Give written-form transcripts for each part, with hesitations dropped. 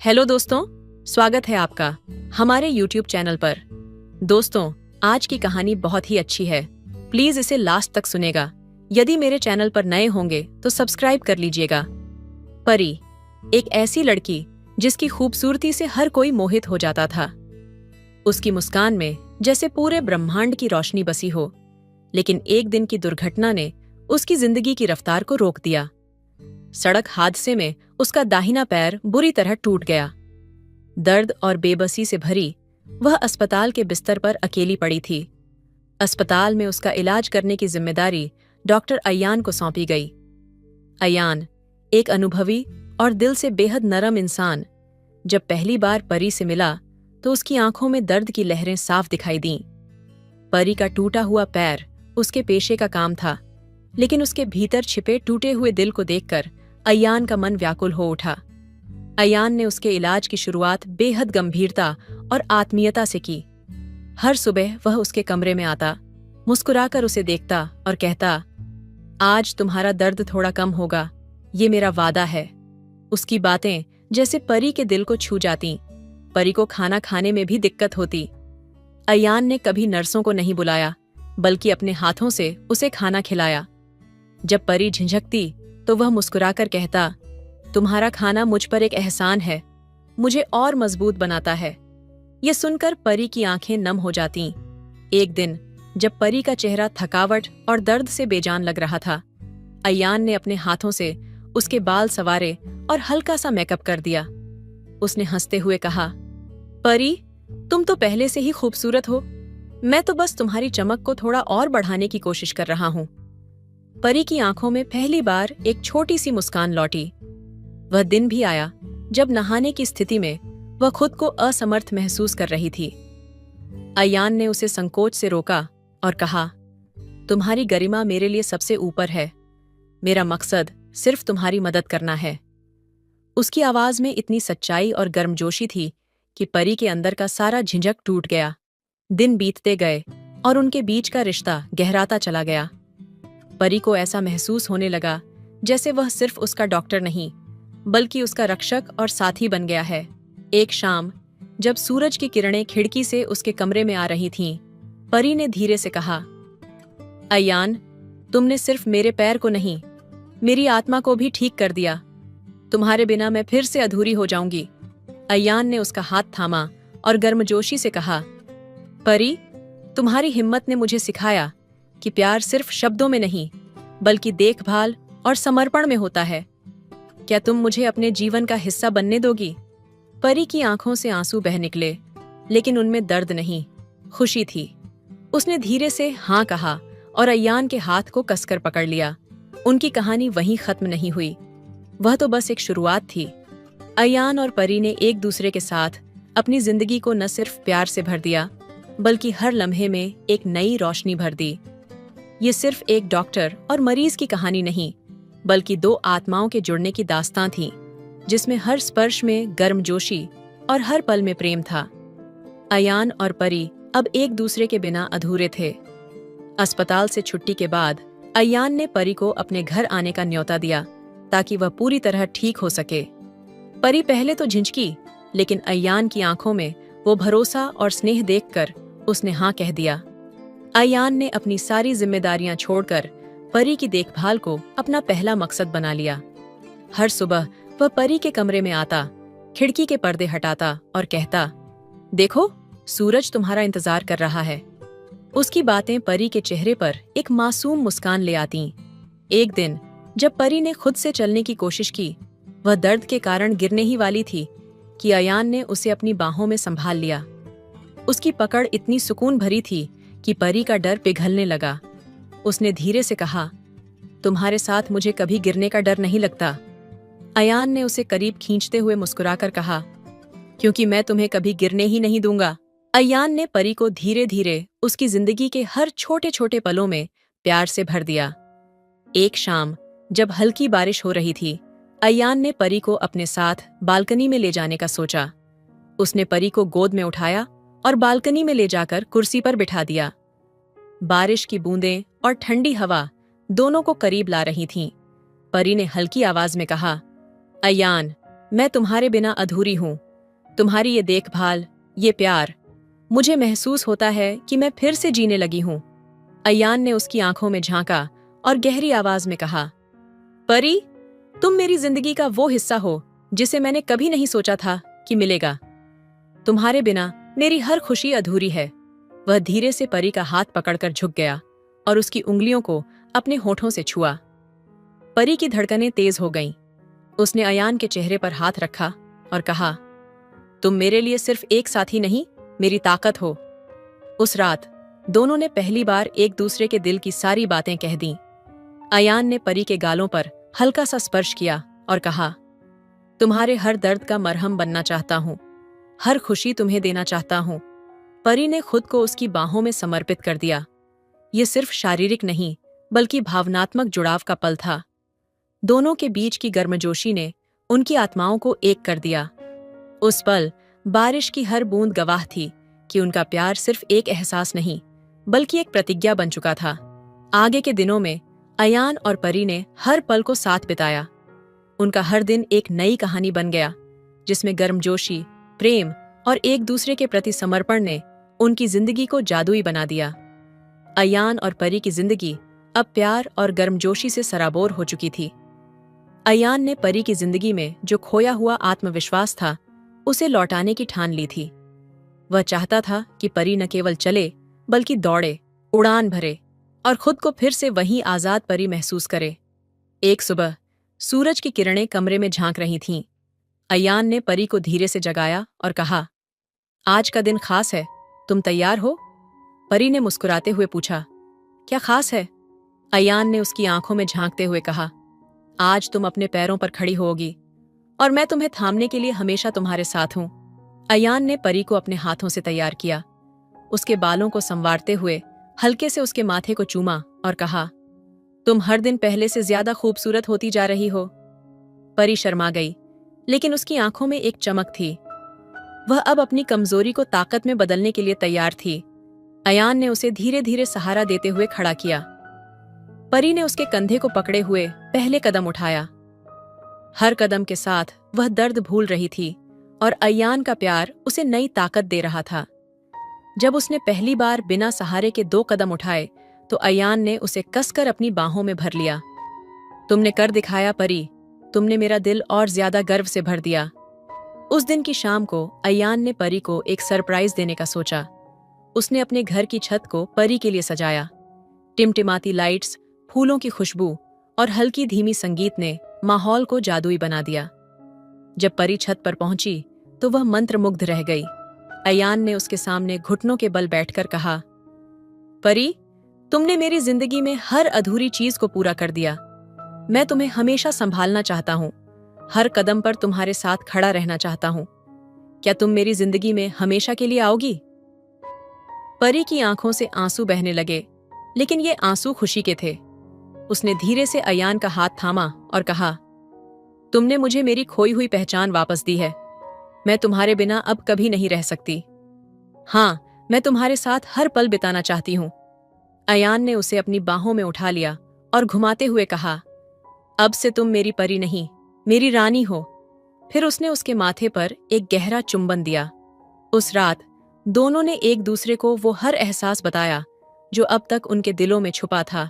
Hello दोस्तों, स्वागत है आपका हमारे YouTube चैनल पर। दोस्तों, आज की कहानी बहुत ही अच्छी है। प्लीज इसे लास्ट तक सुनेगा। यदि मेरे चैनल पर नए होंगे तो सब्सक्राइब कर लीजिएगा। परी, एक ऐसी लड़की जिसकी खूबसूरती से हर कोई मोहित हो जाता था। उसकी मुस्कान में जैसे पूरे ब्रह्मांड की रोशनी बसी हो। लेकिन एक दिन की दुर्घटना ने उसकी जिंदगी की रफ्तार को रोक दिया। सड़क हादसे में उसका दाहिना पैर बुरी तरह टूट गया। दर्द और बेबसी से भरी वह अस्पताल के बिस्तर पर अकेली पड़ी थी। अस्पताल में उसका इलाज करने की जिम्मेदारी डॉक्टर अयान को सौंपी गई। अयान, एक अनुभवी और दिल से बेहद नरम इंसान, जब पहली बार परी से मिला तो उसकी आंखों में दर्द की लहरें साफ दिखाई दीं। परी का टूटा हुआ पैर उसके पेशे का काम था, लेकिन उसके भीतर छिपे टूटे हुए दिल को देखकर अयान का मन व्याकुल हो उठा। अयान ने उसके इलाज की शुरुआत बेहद गंभीरता और आत्मीयता से की। हर सुबह वह उसके कमरे में आता, मुस्कुराकर उसे देखता और कहता, आज तुम्हारा दर्द थोड़ा कम होगा, ये मेरा वादा है। उसकी बातें जैसे परी के दिल को छू जातीं। परी को खाना खाने में भी दिक्कत होती। अयान ने कभी नर्सों को नहीं बुलाया, बल्कि अपने हाथों से उसे खाना खिलाया। जब परी झिझकती तो वह मुस्कुराकर कहता, तुम्हारा खाना मुझ पर एक एहसान है, मुझे और मजबूत बनाता है। यह सुनकर परी की आंखें नम हो जातीं। एक दिन जब परी का चेहरा थकावट और दर्द से बेजान लग रहा था, अयान ने अपने हाथों से उसके बाल संवारे और हल्का सा मेकअप कर दिया। उसने हंसते हुए कहा, परी, तुम तो पहले से ही खूबसूरत हो, मैं तो बस तुम्हारी चमक को थोड़ा और बढ़ाने की कोशिश कर रहा हूं। परी की आंखों में पहली बार एक छोटी सी मुस्कान लौटी। वह दिन भी आया जब नहाने की स्थिति में वह खुद को असमर्थ महसूस कर रही थी। अयान ने उसे संकोच से रोका और कहा, तुम्हारी गरिमा मेरे लिए सबसे ऊपर है। मेरा मकसद सिर्फ तुम्हारी मदद करना है। उसकी आवाज में इतनी सच्चाई और गर्मजोशी थी कि परी के अंदर का सारा झिझक टूट गया। दिन बीतते गए और उनके बीच का रिश्ता गहराता चला गया। परी को ऐसा महसूस होने लगा जैसे वह सिर्फ उसका डॉक्टर नहीं, बल्कि उसका रक्षक और साथी बन गया है। एक शाम जब सूरज की किरणें खिड़की से उसके कमरे में आ रही थीं, परी ने धीरे से कहा, अयान, तुमने सिर्फ मेरे पैर को नहीं, मेरी आत्मा को भी ठीक कर दिया। तुम्हारे बिना मैं फिर से अधूरी हो जाऊंगी। अयान ने उसका हाथ थामा और गर्मजोशी से कहा, परी, तुम्हारी हिम्मत ने मुझे सिखाया कि प्यार सिर्फ शब्दों में नहीं, बल्कि देखभाल और समर्पण में होता है। क्या तुम मुझे अपने जीवन का हिस्सा बनने दोगी? परी की आंखों से आंसू बह निकले, लेकिन उनमें दर्द नहीं, खुशी थी। उसने धीरे से हाँ कहा और अयान के हाथ को कसकर पकड़ लिया। उनकी कहानी वहीं खत्म नहीं हुई, वह तो बस एक शुरुआत थी। अयान और परी ने एक दूसरे के साथ अपनी जिंदगी को न सिर्फ प्यार से भर दिया, बल्कि हर लम्हे में एक नई रोशनी भर दी। ये सिर्फ एक डॉक्टर और मरीज की कहानी नहीं, बल्कि दो आत्माओं के जुड़ने की दास्तां थी, जिसमें हर स्पर्श में गर्मजोशी और हर पल में प्रेम था। अयान और परी अब एक दूसरे के बिना अधूरे थे। अस्पताल से छुट्टी के बाद अयान ने परी को अपने घर आने का न्योता दिया, ताकि वह पूरी तरह ठीक हो सके। परी पहले तो झिझकी, लेकिन अयान की आंखों में वो भरोसा और स्नेह देखकर उसने हाँ कह दिया। अयान ने अपनी सारी जिम्मेदारियां छोड़कर परी की देखभाल को अपना पहला मकसद बना लिया। हर सुबह वह परी के कमरे में आता, खिड़की के पर्दे हटाता और कहता, देखो, सूरज तुम्हारा इंतजार कर रहा है। उसकी बातें परी के चेहरे पर एक मासूम मुस्कान ले आतीं। एक दिन जब परी ने खुद से चलने की कोशिश की, वह दर्द के कारण गिरने ही वाली थी कि अयान ने उसे अपनी बाहों में संभाल लिया। उसकी पकड़ इतनी सुकून भरी थी कि परी का डर पिघलने लगा। उसने धीरे से कहा, तुम्हारे साथ मुझे कभी गिरने का डर नहीं लगता। अयान ने उसे करीब खींचते हुए मुस्कुराकर कहा, क्योंकि मैं तुम्हें कभी गिरने ही नहीं दूंगा। अयान ने परी को धीरे धीरे उसकी जिंदगी के हर छोटे छोटे पलों में प्यार से भर दिया। एक शाम जब हल्की बारिश हो रही थी, अयान ने परी को अपने साथ बालकनी में ले जाने का सोचा। उसने परी को गोद में उठाया और बालकनी में ले जाकर कुर्सी पर बिठा दिया। बारिश की बूंदें और ठंडी हवा दोनों को करीब ला रही थीं। परी ने हल्की आवाज में कहा, अयान, मैं तुम्हारे बिना अधूरी हूँ। तुम्हारी ये देखभाल, ये प्यार, मुझे महसूस होता है कि मैं फिर से जीने लगी हूँ। अयान ने उसकी आंखों में झांका और गहरी आवाज में कहा, परी, तुम मेरी जिंदगी का वो हिस्सा हो जिसे मैंने कभी नहीं सोचा था कि मिलेगा। तुम्हारे बिना मेरी हर खुशी अधूरी है। वह धीरे से परी का हाथ पकड़कर झुक गया और उसकी उंगलियों को अपने होठों से छुआ। परी की धड़कनें तेज हो गईं। उसने अयान के चेहरे पर हाथ रखा और कहा, तुम मेरे लिए सिर्फ एक साथी नहीं, मेरी ताकत हो। उस रात दोनों ने पहली बार एक दूसरे के दिल की सारी बातें कह दीं। अयान ने परी के गालों पर हल्का सा स्पर्श किया और कहा, तुम्हारे हर दर्द का मरहम बनना चाहता हूं, हर खुशी तुम्हें देना चाहता हूं। परी ने खुद को उसकी बाहों में समर्पित कर दिया। ये सिर्फ शारीरिक नहीं, बल्कि भावनात्मक जुड़ाव का पल था। दोनों के बीच की गर्मजोशी ने उनकी आत्माओं को एक कर दिया। उस पल बारिश की हर बूंद गवाह थी कि उनका प्यार सिर्फ एक एहसास नहीं, बल्कि एक प्रतिज्ञा बन चुका था। आगे के दिनों में अयान और परी ने हर पल को साथ बिताया। उनका हर दिन एक नई कहानी बन गया, जिसमें गर्मजोशी, प्रेम और एक दूसरे के प्रति समर्पण ने उनकी जिंदगी को जादुई बना दिया। अयान और परी की जिंदगी अब प्यार और गर्मजोशी से सराबोर हो चुकी थी। अयान ने परी की जिंदगी में जो खोया हुआ आत्मविश्वास था, उसे लौटाने की ठान ली थी। वह चाहता था कि परी न केवल चले, बल्कि दौड़े, उड़ान भरे और खुद को फिर से वही आजाद परी महसूस करे। एक सुबह सूरज की किरणें कमरे में झांक रही थीं। अयान ने परी को धीरे से जगाया और कहा, आज का दिन खास है, तुम तैयार हो? परी ने मुस्कुराते हुए पूछा, क्या खास है? अयान ने उसकी आंखों में झांकते हुए कहा, आज तुम अपने पैरों पर खड़ी होगी और मैं तुम्हें थामने के लिए हमेशा तुम्हारे साथ हूं। अयान ने परी को अपने हाथों से तैयार किया, उसके बालों को संवारते हुए हल्के से उसके माथे को चूमा और कहा, तुम हर दिन पहले से ज्यादा खूबसूरत होती जा रही हो। परी शर्मा गई, लेकिन उसकी आंखों में एक चमक थी। वह अब अपनी कमजोरी को ताकत में बदलने के लिए तैयार थी। अयान ने उसे धीरे धीरे सहारा देते हुए खड़ा किया। परी ने उसके कंधे को पकड़े हुए पहले कदम उठाया। हर कदम के साथ वह दर्द भूल रही थी और अयान का प्यार उसे नई ताकत दे रहा था। जब उसने पहली बार बिना सहारे के 2 कदम उठाए, तो अयान ने उसे कसकर अपनी बाहों में भर लिया। तुमने कर दिखाया परी, तुमने मेरा दिल और ज्यादा गर्व से भर दिया। उस दिन की शाम को अयान ने परी को एक सरप्राइज देने का सोचा। उसने अपने घर की छत को परी के लिए सजाया। टिमटिमाती लाइट्स, फूलों की खुशबू और हल्की धीमी संगीत ने माहौल को जादुई बना दिया। जब परी छत पर पहुंची तो वह मंत्रमुग्ध रह गई। अयान ने उसके सामने घुटनों के बल बैठकर कहा, परी, तुमने मेरी जिंदगी में हर अधूरी चीज को पूरा कर दिया। मैं तुम्हें हमेशा संभालना चाहता हूँ, हर कदम पर तुम्हारे साथ खड़ा रहना चाहता हूँ। क्या तुम मेरी जिंदगी में हमेशा के लिए आओगी? परी की आंखों से आंसू बहने लगे, लेकिन ये आंसू खुशी के थे। उसने धीरे से अयान का हाथ थामा और कहा, तुमने मुझे मेरी खोई हुई पहचान वापस दी है। मैं तुम्हारे बिना अब कभी नहीं रह सकती। हाँ, मैं तुम्हारे साथ हर पल बिताना चाहती हूँ। अयान ने उसे अपनी बाहों में उठा लिया और घुमाते हुए कहा, अब से तुम मेरी परी नहीं, मेरी रानी हो। फिर उसने उसके माथे पर एक गहरा चुंबन दिया। उस रात दोनों ने एक दूसरे को वो हर एहसास बताया जो अब तक उनके दिलों में छुपा था।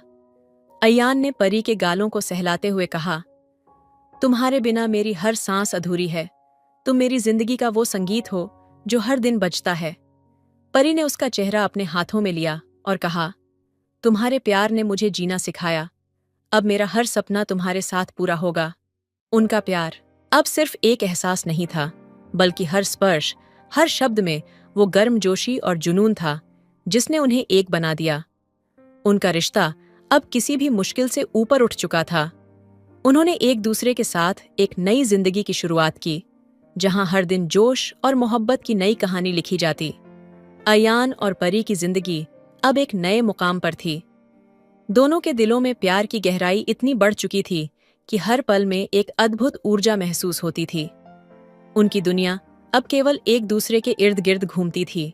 अयान ने परी के गालों को सहलाते हुए कहा, तुम्हारे बिना मेरी हर सांस अधूरी है। तुम मेरी जिंदगी का वो संगीत हो जो हर दिन बजता है। परी ने उसका चेहरा अपने हाथों में लिया और कहा, तुम्हारे प्यार ने मुझे जीना सिखाया। अब मेरा हर सपना तुम्हारे साथ पूरा होगा। उनका प्यार अब सिर्फ एक एहसास नहीं था, बल्कि हर स्पर्श, हर शब्द में वो गर्मजोशी और जुनून था जिसने उन्हें एक बना दिया। उनका रिश्ता अब किसी भी मुश्किल से ऊपर उठ चुका था। उन्होंने एक दूसरे के साथ एक नई जिंदगी की शुरुआत की, जहां हर दिन जोश और मोहब्बत की नई कहानी लिखी जाती। अयान और परी की जिंदगी अब एक नए मुकाम पर थी। दोनों के दिलों में प्यार की गहराई इतनी बढ़ चुकी थी कि हर पल में एक अद्भुत ऊर्जा महसूस होती थी। उनकी दुनिया अब केवल एक दूसरे के इर्द गिर्द घूमती थी।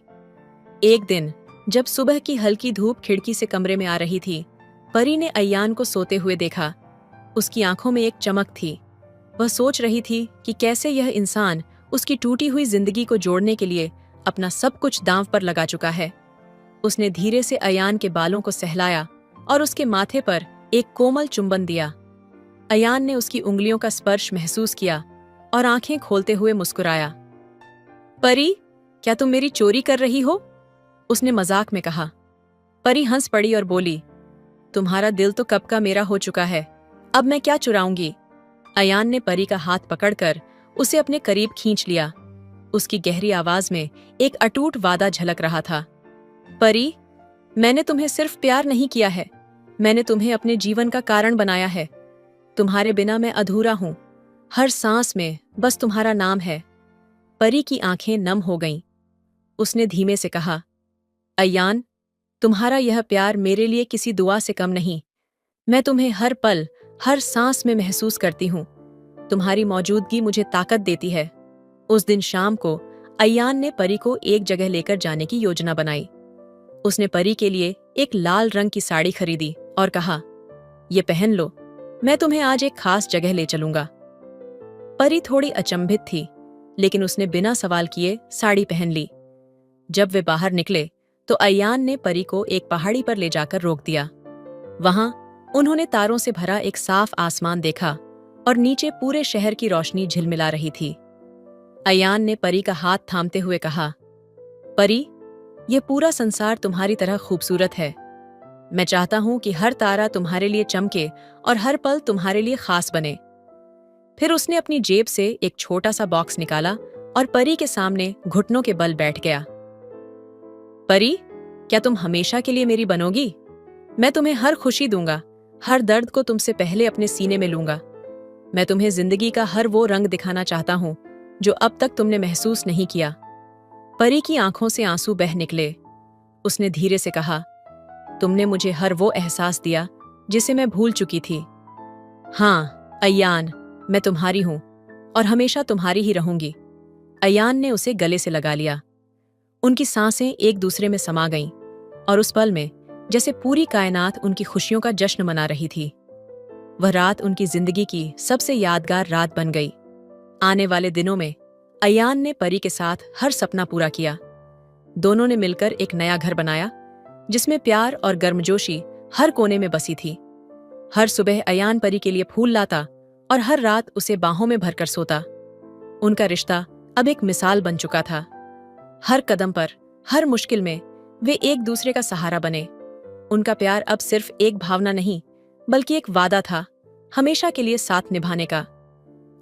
एक दिन जब सुबह की हल्की धूप खिड़की से कमरे में आ रही थी, परी ने अयान को सोते हुए देखा। उसकी आंखों में एक चमक थी। वह सोच रही थी कि कैसे यह इंसान उसकी टूटी हुई जिंदगी को जोड़ने के लिए अपना सब कुछ दांव पर लगा चुका है। उसने धीरे से अयान के बालों को सहलाया और उसके माथे पर एक कोमल चुंबन दिया। अयान ने उसकी उंगलियों का स्पर्श महसूस किया और आंखें खोलते हुए मुस्कुराया। परी, क्या तुम मेरी चोरी कर रही हो? उसने मजाक में कहा। परी हंस पड़ी और बोली, तुम्हारा दिल तो कब का मेरा हो चुका है, अब मैं क्या चुराऊंगी? अयान ने परी का हाथ पकड़कर उसे अपने करीब खींच लिया। उसकी गहरी आवाज में एक अटूट वादा झलक रहा था। परी, मैंने तुम्हें सिर्फ प्यार नहीं किया है, मैंने तुम्हें अपने जीवन का कारण बनाया है। तुम्हारे बिना मैं अधूरा हूं, हर सांस में बस तुम्हारा नाम है। परी की आंखें नम हो गईं। उसने धीमे से कहा, अयान, तुम्हारा यह प्यार मेरे लिए किसी दुआ से कम नहीं। मैं तुम्हें हर पल, हर सांस में महसूस करती हूं। तुम्हारी मौजूदगी मुझे ताकत देती है। उस दिन शाम को अयान ने परी को एक जगह लेकर जाने की योजना बनाई। उसने परी के लिए एक लाल रंग की साड़ी खरीदी और कहा, ये पहन लो, मैं तुम्हें आज एक खास जगह ले चलूंगा। परी थोड़ी अचंभित थी, लेकिन उसने बिना सवाल किए साड़ी पहन ली। जब वे बाहर निकले तो अयान ने परी को एक पहाड़ी पर ले जाकर रोक दिया। वहां उन्होंने तारों से भरा एक साफ आसमान देखा और नीचे पूरे शहर की रोशनी झिलमिला रही थी। अयान ने परी का हाथ थामते हुए कहा, परी, ये पूरा संसार तुम्हारी तरह खूबसूरत है। मैं चाहता हूं कि हर तारा तुम्हारे लिए चमके और हर पल तुम्हारे लिए खास बने। फिर उसने अपनी जेब से एक छोटा सा बॉक्स निकाला और परी के सामने घुटनों के बल बैठ गया। परी, क्या तुम हमेशा के लिए मेरी बनोगी? मैं तुम्हें हर खुशी दूंगा, हर दर्द को तुमसे पहले अपने सीने में लूंगा। मैं तुम्हें जिंदगी का हर वो रंग दिखाना चाहता हूं जो अब तक तुमने महसूस नहीं किया। परी की आंखों से आंसू बह निकले। उसने धीरे से कहा, तुमने मुझे हर वो एहसास दिया जिसे मैं भूल चुकी थी। हाँ अयान, मैं तुम्हारी हूं और हमेशा तुम्हारी ही रहूंगी। अयान ने उसे गले से लगा लिया। उनकी सांसें एक दूसरे में समा गईं और उस पल में जैसे पूरी कायनात उनकी खुशियों का जश्न मना रही थी। वह रात उनकी जिंदगी की सबसे यादगार रात बन गई। आने वाले दिनों में अयान ने परी के साथ हर सपना पूरा किया। दोनों ने मिलकर एक नया घर बनाया जिसमें प्यार और गर्मजोशी हर कोने में बसी थी। हर सुबह अयान परी के लिए फूल लाता और हर रात उसे बाहों में भरकर सोता। उनका रिश्ता अब एक मिसाल बन चुका था। हर कदम पर, हर मुश्किल में वे एक दूसरे का सहारा बने। उनका प्यार अब सिर्फ एक भावना नहीं, बल्कि एक वादा था, हमेशा के लिए साथ निभाने का।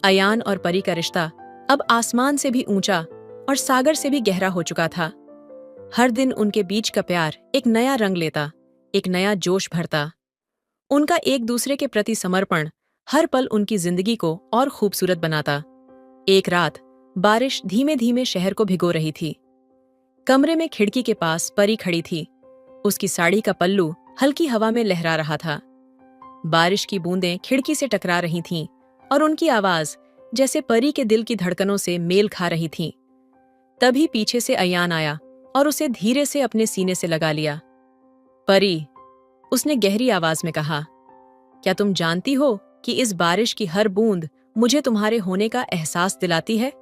अयान और परी का रिश्ता अब आसमान से भी ऊंचा और सागर से भी गहरा हो चुका था। हर दिन उनके बीच का प्यार एक नया रंग लेता, एक नया जोश भरता। उनका एक दूसरे के प्रति समर्पण हर पल उनकी जिंदगी को और खूबसूरत बनाता। एक रात बारिश धीमे धीमे शहर को भिगो रही थी। कमरे में खिड़की के पास परी खड़ी थी। उसकी साड़ी का पल्लू हल्की हवा में लहरा रहा था। बारिश की बूंदें खिड़की से टकरा रही थीं और उनकी आवाज जैसे परी के दिल की धड़कनों से मेल खा रही थी। तभी पीछे से अयान आया और उसे धीरे से अपने सीने से लगा लिया। परी, उसने गहरी आवाज में कहा, क्या तुम जानती हो कि इस बारिश की हर बूंद मुझे तुम्हारे होने का एहसास दिलाती है?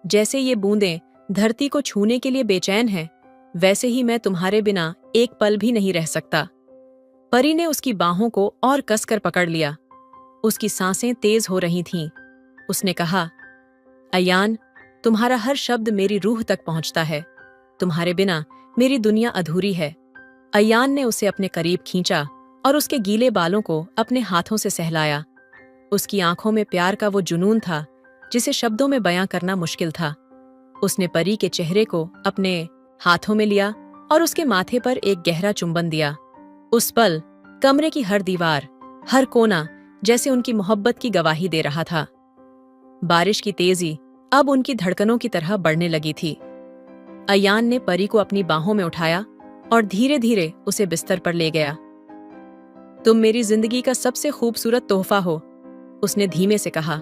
जैसे ये बूंदें धरती को छूने के लिए बेचैन हैं, वैसे ही मैं तुम्हारे बिना एक पल भी नहीं रह सकता। परी ने उसकी बाहों को और कसकर पकड़ लिया। उसकी सांसें तेज हो रही थीं। उसने कहा, अयान, तुम्हारा हर शब्द मेरी रूह तक पहुंचता है। तुम्हारे बिना मेरी दुनिया अधूरी है। अयान ने उसे अपने करीब खींचा और उसके गीले बालों को अपने हाथों से सहलाया। उसकी आंखों में प्यार का वो जुनून था जिसे शब्दों में बयां करना मुश्किल था। उसने परी के चेहरे को अपने हाथों में लिया और उसके माथे पर एक गहरा चुंबन दिया। उस पल कमरे की हर दीवार, हर कोना जैसे उनकी मोहब्बत की गवाही दे रहा था। बारिश की तेजी अब उनकी धड़कनों की तरह बढ़ने लगी थी। अयान ने परी को अपनी बाहों में उठाया और धीरे धीरे उसे बिस्तर पर ले गया। तुम मेरी जिंदगी का सबसे खूबसूरत तोहफा हो, उसने धीमे से कहा।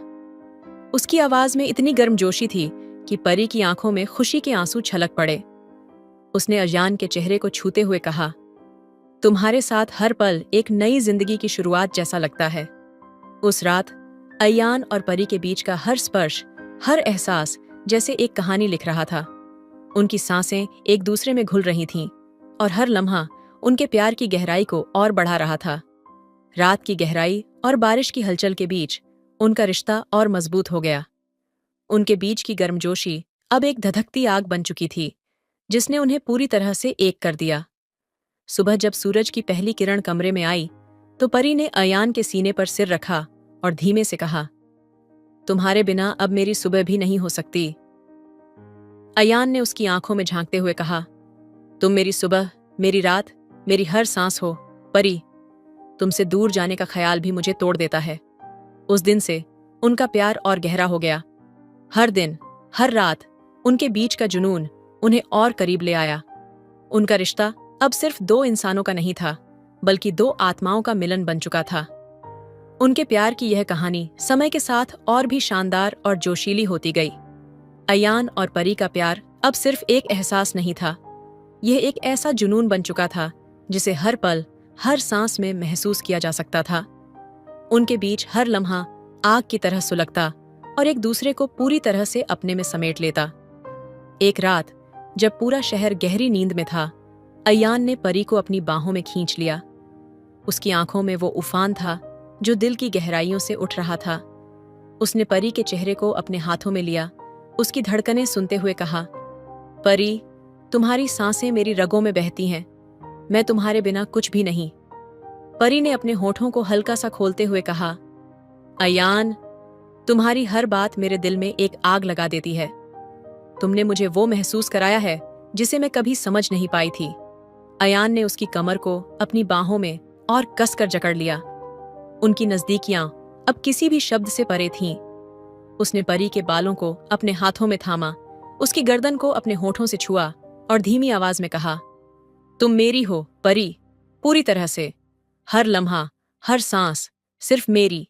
उसकी आवाज में इतनी गर्मजोशी थी कि परी की आंखों में खुशी के आंसू छलक पड़े। उसने अयान के चेहरे को छूते हुए कहा, तुम्हारे साथ हर पल एक नई जिंदगी की शुरुआत जैसा लगता है। उस रात अयान और परी के बीच का हर स्पर्श, हर एहसास जैसे एक कहानी लिख रहा था। उनकी सांसें एक दूसरे में घुल रही थीं और हर लम्हा उनके प्यार की गहराई को और बढ़ा रहा था। रात की गहराई और बारिश की हलचल के बीच उनका रिश्ता और मजबूत हो गया। उनके बीच की गर्मजोशी अब एक धधकती आग बन चुकी थी, जिसने उन्हें पूरी तरह से एक कर दिया। सुबह जब सूरज की पहली किरण कमरे में आई, तो परी ने अयान के सीने पर सिर रखा और धीमे से कहा, तुम्हारे बिना अब मेरी सुबह भी नहीं हो सकती। अयान ने उसकी आंखों में झांकते हुए कहा, तुम मेरी सुबह, मेरी रात, मेरी हर सांस हो, परी। तुमसे दूर जाने का ख्याल भी मुझे तोड़ देता है। उस दिन से उनका प्यार और गहरा हो गया। हर दिन, हर रात उनके बीच का जुनून उन्हें और करीब ले आया। उनका रिश्ता अब सिर्फ दो इंसानों का नहीं था, बल्कि दो आत्माओं का मिलन बन चुका था। उनके प्यार की यह कहानी समय के साथ और भी शानदार और जोशीली होती गई। अयान और परी का प्यार अब सिर्फ एक एहसास नहीं था, यह एक ऐसा जुनून बन चुका था जिसे हर पल, हर सांस में महसूस किया जा सकता था। उनके बीच हर लम्हा आग की तरह सुलगता और एक दूसरे को पूरी तरह से अपने में समेट लेता। एक रात जब पूरा शहर गहरी नींद में था, अयान ने परी को अपनी बाहों में खींच लिया। उसकी आंखों में वो उफान था जो दिल की गहराइयों से उठ रहा था। उसने परी के चेहरे को अपने हाथों में लिया, उसकी धड़कनें सुनते हुए कहा, परी, तुम्हारी सांसें मेरी रगों में बहती हैं, मैं तुम्हारे बिना कुछ भी नहीं। परी ने अपने होठों को हल्का सा खोलते हुए कहा, अयान, तुम्हारी हर बात मेरे दिल में एक आग लगा देती है। तुमने मुझे वो महसूस कराया है जिसे मैं कभी समझ नहीं पाई थी। अयान ने उसकी कमर को अपनी बाहों में और कसकर जकड़ लिया। उनकी नजदीकियां अब किसी भी शब्द से परे थीं। उसने परी के बालों को अपने हाथों में थामा, उसकी गर्दन को अपने होठों से छुआ और धीमी आवाज में कहा, तुम मेरी हो परी, पूरी तरह से। हर लम्हा, हर सांस सिर्फ मेरी।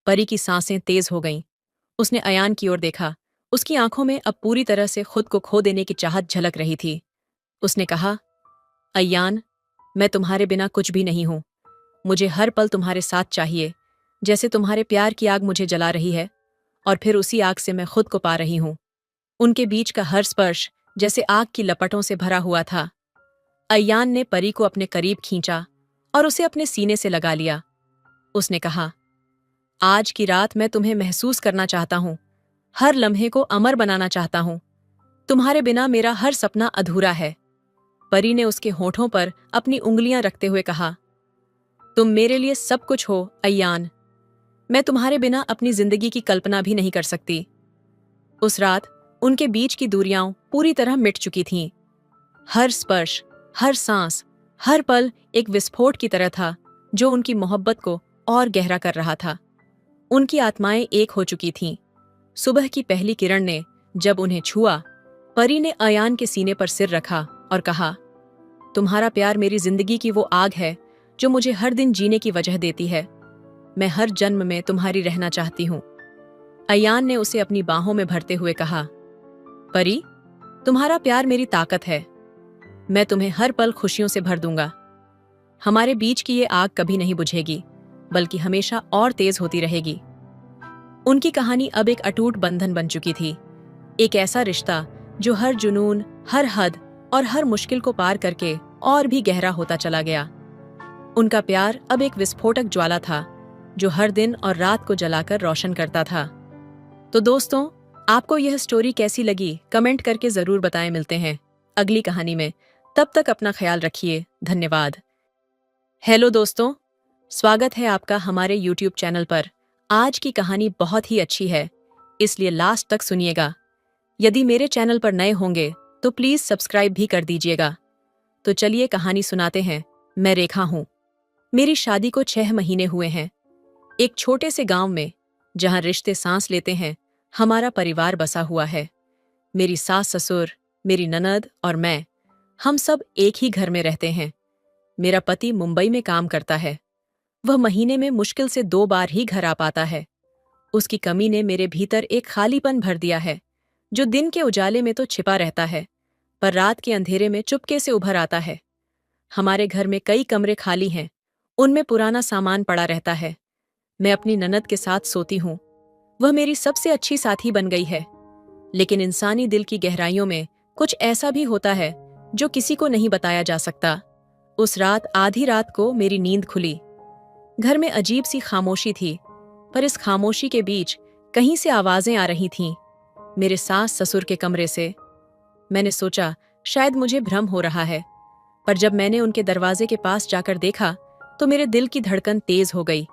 परी की सांसें तेज हो गईं। उसने अयान की ओर देखा, उसकी आंखों में अब पूरी तरह से खुद को खो देने की चाहत झलक रही थी। उसने कहा, अयान, मैं तुम्हारे बिना कुछ भी नहीं हूं। मुझे हर पल तुम्हारे साथ चाहिए, जैसे तुम्हारे प्यार की आग मुझे जला रही है और फिर उसी आग से मैं खुद को पा रही हूं। उनके बीच का हर स्पर्श जैसे आग की लपटों से भरा हुआ था। अयान ने परी को अपने करीब खींचा और उसे अपने सीने से लगा लिया। उसने कहा, आज की रात मैं तुम्हें महसूस करना चाहता हूं, हर लम्हे को अमर बनाना चाहता हूं। तुम्हारे बिना मेरा हर सपना अधूरा है। परी ने उसके होठों पर अपनी उंगलियां रखते हुए कहा, तुम मेरे लिए सब कुछ हो अयान। मैं तुम्हारे बिना अपनी जिंदगी की कल्पना भी नहीं कर सकती। उस रात उनके बीच की दूरियां पूरी तरह मिट चुकी थीं। हर स्पर्श, हर सांस, हर पल एक विस्फोट की तरह था जो उनकी मोहब्बत को और गहरा कर रहा था। उनकी आत्माएं एक हो चुकी थीं। सुबह की पहली किरण ने जब उन्हें छुआ, परी ने अयान के सीने पर सिर रखा और कहा, तुम्हारा प्यार मेरी जिंदगी की वो आग है जो मुझे हर दिन जीने की वजह देती है। मैं हर जन्म में तुम्हारी रहना चाहती हूं। अयान ने उसे अपनी बाहों में भरते हुए कहा, परी, तुम्हारा प्यार मेरी ताकत है। मैं तुम्हें हर पल खुशियों से भर दूंगा। हमारे बीच की ये आग कभी नहीं बुझेगी, बल्कि हमेशा और तेज होती रहेगी। उनकी कहानी अब एक अटूट बंधन बन चुकी थी, एक ऐसा रिश्ता जो हर जुनून, हर हद और हर मुश्किल को पार करके और भी गहरा होता चला गया। उनका प्यार अब एक विस्फोटक ज्वाला था जो हर दिन और रात को जलाकर रोशन करता था। तो दोस्तों, आपको यह स्टोरी कैसी लगी कमेंट करके जरूर बताएं। मिलते हैं अगली कहानी में, तब तक अपना ख्याल रखिए। धन्यवाद। हेलो दोस्तों, स्वागत है आपका हमारे YouTube चैनल पर। आज की कहानी बहुत ही अच्छी है, इसलिए लास्ट तक सुनिएगा। यदि मेरे चैनल पर नए होंगे तो प्लीज सब्सक्राइब भी कर दीजिएगा। तो चलिए कहानी सुनाते हैं। मैं रेखा हूं। मेरी शादी को 6 महीने हुए हैं। एक छोटे से गांव में, जहां रिश्ते सांस लेते हैं, हमारा परिवार बसा हुआ है। मेरी सास ससुर, मेरी ननद और मैं, हम सब एक ही घर में रहते हैं। मेरा पति मुंबई में काम करता है। वह महीने में मुश्किल से 2 बार ही घर आ पाता है। उसकी कमी ने मेरे भीतर एक खालीपन भर दिया है, जो दिन के उजाले में तो छिपा रहता है, पर रात के अंधेरे में चुपके से उभर आता है। हमारे घर में कई कमरे खाली हैं, उनमें पुराना सामान पड़ा रहता है। मैं अपनी ननद के साथ सोती हूँ। वह मेरी सबसे अच्छी साथी बन गई है। लेकिन इंसानी दिल की गहराइयों में कुछ ऐसा भी होता है जो किसी को नहीं बताया जा सकता। उस रात आधी रात को मेरी नींद खुली। घर में अजीब सी खामोशी थी, पर इस खामोशी के बीच कहीं से आवाजें आ रही थीं, मेरे सास ससुर के कमरे से। मैंने सोचा शायद मुझे भ्रम हो रहा है, पर जब मैंने उनके दरवाजे के पास जाकर देखा तो मेरे दिल की धड़कन तेज हो गई।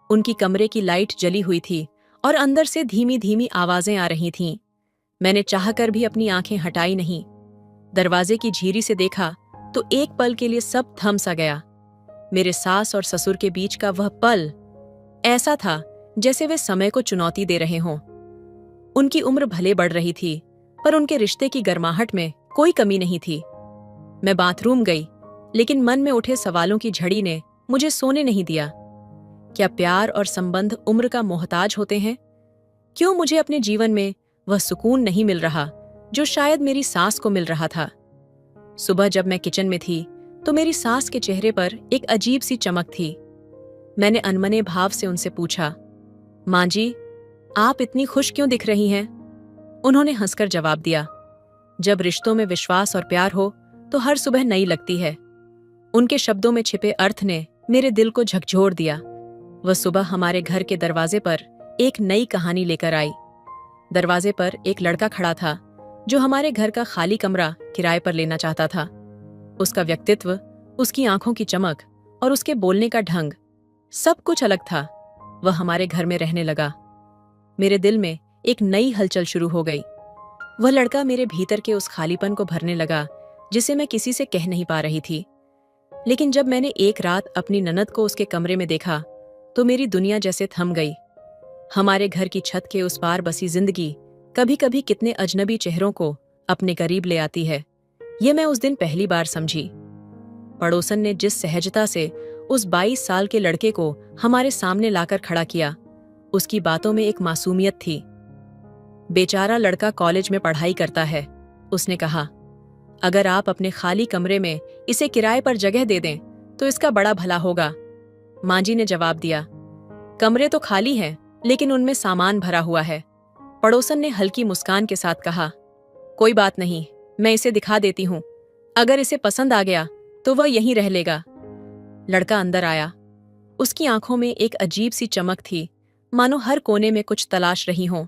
उनकी कमरे की लाइट जली हुई थी और अंदर से धीमी धीमी आवाजें आ रही थीं। मैंने चाहकर भी अपनी आंखें हटाई नहीं। दरवाजे की झीरी से देखा तो एक पल के लिए सब थम सा गया। मेरे सास और ससुर के बीच का वह पल ऐसा था जैसे वे समय को चुनौती दे रहे हों। उनकी उम्र भले बढ़ रही थी, पर उनके रिश्ते की गर्माहट में कोई कमी नहीं थी। मैं बाथरूम गई, लेकिन मन में उठे सवालों की झड़ी ने मुझे सोने नहीं दिया। क्या प्यार और संबंध उम्र का मोहताज होते हैं? क्यों मुझे अपने जीवन में वह सुकून नहीं मिल रहा जो शायद मेरी सास को मिल रहा था? सुबह जब मैं किचन में थी तो मेरी सास के चेहरे पर एक अजीब सी चमक थी। मैंने अनमने भाव से उनसे पूछा, माँ जी, आप इतनी खुश क्यों दिख रही हैं? उन्होंने हंसकर जवाब दिया, जब रिश्तों में विश्वास और प्यार हो तो हर सुबह नई लगती है। उनके शब्दों में छिपे अर्थ ने मेरे दिल को झकझोर दिया। वह सुबह हमारे घर के दरवाजे पर एक नई कहानी लेकर आई। दरवाजे पर एक लड़का खड़ा था जो हमारे घर का खाली कमरा किराए पर लेना चाहता था। उसका व्यक्तित्व, उसकी आंखों की चमक और उसके बोलने का ढंग, सब कुछ अलग था। वह हमारे घर में रहने लगा। मेरे दिल में एक नई हलचल शुरू हो गई। वह लड़का मेरे भीतर के उस खालीपन को भरने लगा जिसे मैं किसी से कह नहीं पा रही थी। लेकिन जब मैंने एक रात अपनी ननद को उसके कमरे में देखा तो मेरी दुनिया जैसे थम गई। हमारे घर की छत के उस पार बसी जिंदगी कभी कभी कितने अजनबी चेहरों को अपने करीब ले आती है, ये मैं उस दिन पहली बार समझी। पड़ोसन ने जिस सहजता से उस 22 साल के लड़के को हमारे सामने लाकर खड़ा किया, उसकी बातों में एक मासूमियत थी। बेचारा लड़का कॉलेज में पढ़ाई करता है, उसने कहा। अगर आप अपने खाली कमरे में इसे किराए पर जगह दे दें तो इसका बड़ा भला होगा। माँ जी ने जवाब दिया, कमरे तो खाली हैं, लेकिन उनमें सामान भरा हुआ है। पड़ोसन ने हल्की मुस्कान के साथ कहा, कोई बात नहीं, मैं इसे दिखा देती हूँ। अगर इसे पसंद आ गया तो वह यहीं रह लेगा। लड़का अंदर आया। उसकी आंखों में एक अजीब सी चमक थी, मानो हर कोने में कुछ तलाश रही हों।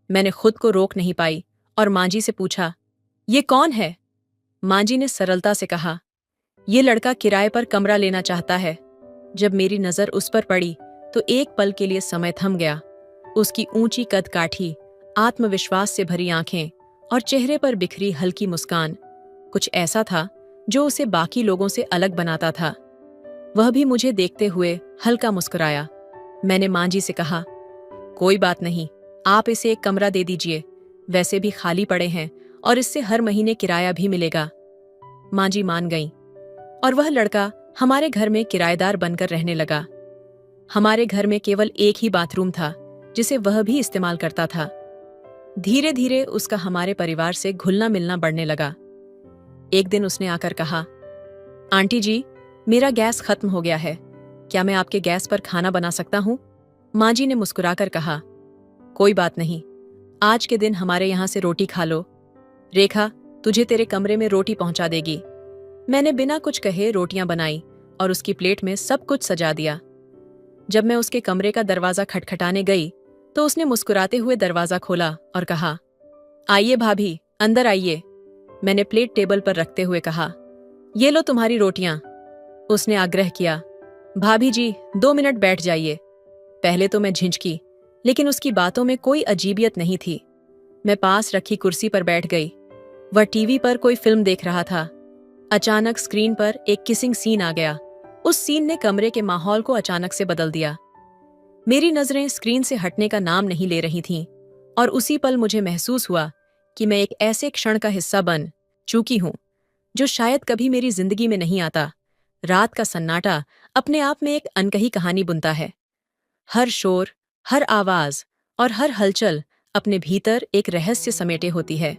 मैंने खुद को रोक नहीं पाई और माँ जी से पूछा, ये कौन है? माँ जी ने सरलता से कहा, ये लड़का किराए पर कमरा लेना चाहता है। जब मेरी नजर उस पर पड़ी तो एक पल के लिए समय थम गया। उसकी ऊंची कद काठी, आत्मविश्वास से भरी आंखें और चेहरे पर बिखरी हल्की मुस्कान, कुछ ऐसा था जो उसे बाकी लोगों से अलग बनाता था। वह भी मुझे देखते हुए हल्का मुस्कुराया। मैंने माँ जी से कहा, कोई बात नहीं, आप इसे एक कमरा दे दीजिए, वैसे भी खाली पड़े हैं और इससे हर महीने किराया भी मिलेगा। माँ जी मान गईं और वह लड़का हमारे घर में किराएदार बनकर रहने लगा। हमारे घर में केवल एक ही बाथरूम था जिसे वह भी इस्तेमाल करता था। धीरे धीरे उसका हमारे परिवार से घुलना मिलना बढ़ने लगा। एक दिन उसने आकर कहा, आंटी जी, मेरा गैस खत्म हो गया है, क्या मैं आपके गैस पर खाना बना सकता हूँ? माँ जी ने मुस्कुराकर कहा, कोई बात नहीं, आज के दिन हमारे यहाँ से रोटी खा लो। रेखा तुझे तेरे कमरे में रोटी पहुंचा देगी। मैंने बिना कुछ कहे रोटियां बनाई और उसकी प्लेट में सब कुछ सजा दिया। जब मैं उसके कमरे का दरवाजा खटखटाने गई तो उसने मुस्कुराते हुए दरवाजा खोला और कहा, आइए भाभी, अंदर आइए। मैंने प्लेट टेबल पर रखते हुए कहा, ये लो तुम्हारी रोटियां। उसने आग्रह किया, भाभी जी 2 मिनट बैठ जाइए। पहले तो मैं झिझकी, लेकिन उसकी बातों में कोई अजीबियत नहीं थी। मैं पास रखी कुर्सी पर बैठ गई। वह टीवी पर कोई फिल्म देख रहा था। अचानक स्क्रीन पर एक किसिंग सीन आ गया। उस सीन ने कमरे के माहौल को अचानक से बदल दिया। मेरी नजरें स्क्रीन से हटने का नाम नहीं ले रही थीं और उसी पल मुझे महसूस हुआ कि मैं एक ऐसे क्षण का हिस्सा बन चुकी हूं जो शायद कभी मेरी जिंदगी में नहीं आता। रात का सन्नाटा अपने आप में एक अनकही कहानी बुनता है। हर शोर, हर आवाज और हर हलचल अपने भीतर एक रहस्य समेटे होती है।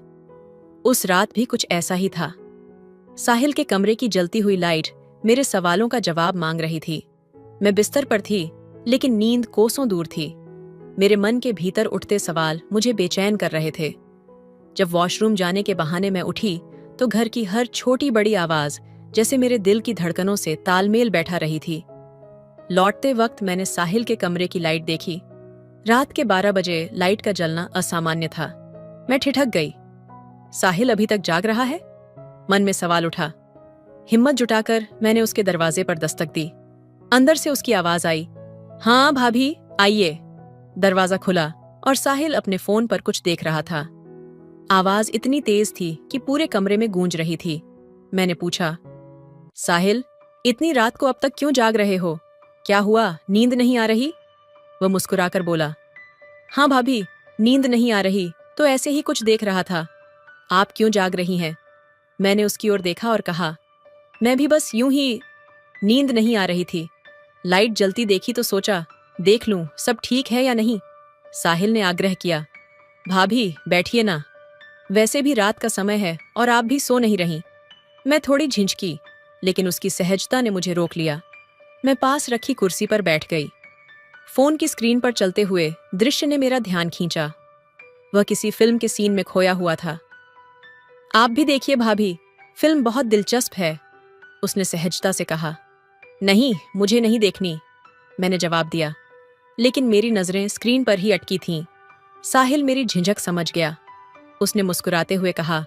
उस रात भी कुछ ऐसा ही था। साहिल के कमरे की जलती हुई लाइट मेरे सवालों का जवाब मांग रही थी। मैं बिस्तर पर थी, लेकिन नींद कोसों दूर थी। मेरे मन के भीतर उठते सवाल मुझे बेचैन कर रहे थे। जब वॉशरूम जाने के बहाने मैं उठी तो घर की हर छोटी बड़ी आवाज जैसे मेरे दिल की धड़कनों से तालमेल बैठा रही थी। लौटते वक्त मैंने साहिल के कमरे की लाइट देखी। रात के 12 बजे लाइट का जलना असामान्य था। मैं ठिठक गई। साहिल अभी तक जाग रहा है? मन में सवाल उठा। हिम्मत जुटाकर मैंने उसके दरवाजे पर दस्तक दी। अंदर से उसकी आवाज आई, हाँ भाभी आइए। दरवाजा खुला और साहिल अपने फोन पर कुछ देख रहा था। आवाज इतनी तेज थी कि पूरे कमरे में गूंज रही थी। मैंने पूछा, साहिल इतनी रात को अब तक क्यों जाग रहे हो? क्या हुआ, नींद नहीं आ रही? वह मुस्कुराकर बोला, हाँ भाभी, नींद नहीं आ रही तो ऐसे ही कुछ देख रहा था। आप क्यों जाग रही हैं? मैंने उसकी ओर देखा और कहा, मैं भी बस यूं ही। नींद नहीं आ रही थी। लाइट जलती देखी तो सोचा देख लूं सब ठीक है या नहीं। साहिल ने आग्रह किया, भाभी बैठिए ना, वैसे भी रात का समय है और आप भी सो नहीं रही। मैं थोड़ी झिझकी, लेकिन उसकी सहजता ने मुझे रोक लिया। मैं पास रखी कुर्सी पर बैठ गई। फोन की स्क्रीन पर चलते हुए दृश्य ने मेरा ध्यान खींचा। वह किसी फिल्म के सीन में खोया हुआ था। आप भी देखिए भाभी, फिल्म बहुत दिलचस्प है, उसने सहजता से कहा। नहीं, मुझे नहीं देखनी, मैंने जवाब दिया, लेकिन मेरी नजरें स्क्रीन पर ही अटकी थीं। साहिल मेरी झिझक समझ गया। उसने मुस्कुराते हुए कहा,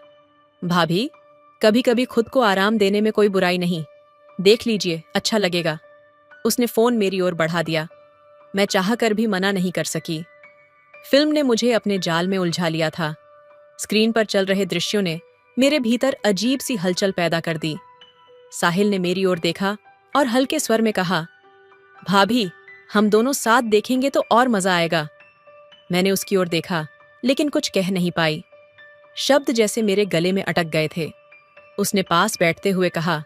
भाभी कभी कभी खुद को आराम देने में कोई बुराई नहीं, देख लीजिए अच्छा लगेगा। उसने फोन मेरी ओर बढ़ा दिया। मैं चाहकर भी मना नहीं कर सकी। फिल्म ने मुझे अपने जाल में उलझा लिया था। स्क्रीन पर चल रहे दृश्यों ने मेरे भीतर अजीब सी हलचल पैदा कर दी। साहिल ने मेरी ओर देखा और हल्के स्वर में कहा, भाभी हम दोनों साथ देखेंगे तो और मजा आएगा। मैंने उसकी ओर देखा, लेकिन कुछ कह नहीं पाई। शब्द जैसे मेरे गले में अटक गए थे। उसने पास बैठते हुए कहा,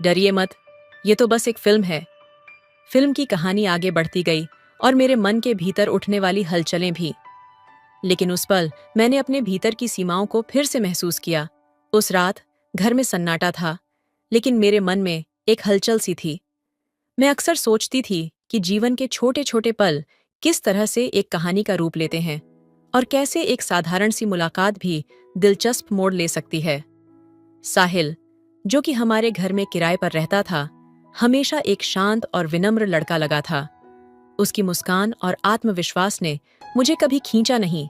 डरिए मत, ये तो बस एक फिल्म है। फिल्म की कहानी आगे बढ़ती गई और मेरे मन के भीतर उठने वाली हलचलें भी। लेकिन उस पल मैंने अपने भीतर की सीमाओं को फिर से महसूस किया। उस रात घर में सन्नाटा था, लेकिन मेरे मन में एक हलचल सी थी। मैं अक्सर सोचती थी कि जीवन के छोटे छोटे पल किस तरह से एक कहानी का रूप लेते हैं और कैसे एक साधारण सी मुलाकात भी दिलचस्प मोड़ ले सकती है। साहिल, जो कि हमारे घर में किराए पर रहता था, हमेशा एक शांत और विनम्र लड़का लगा था। उसकी मुस्कान और आत्मविश्वास ने मुझे कभी खींचा नहीं,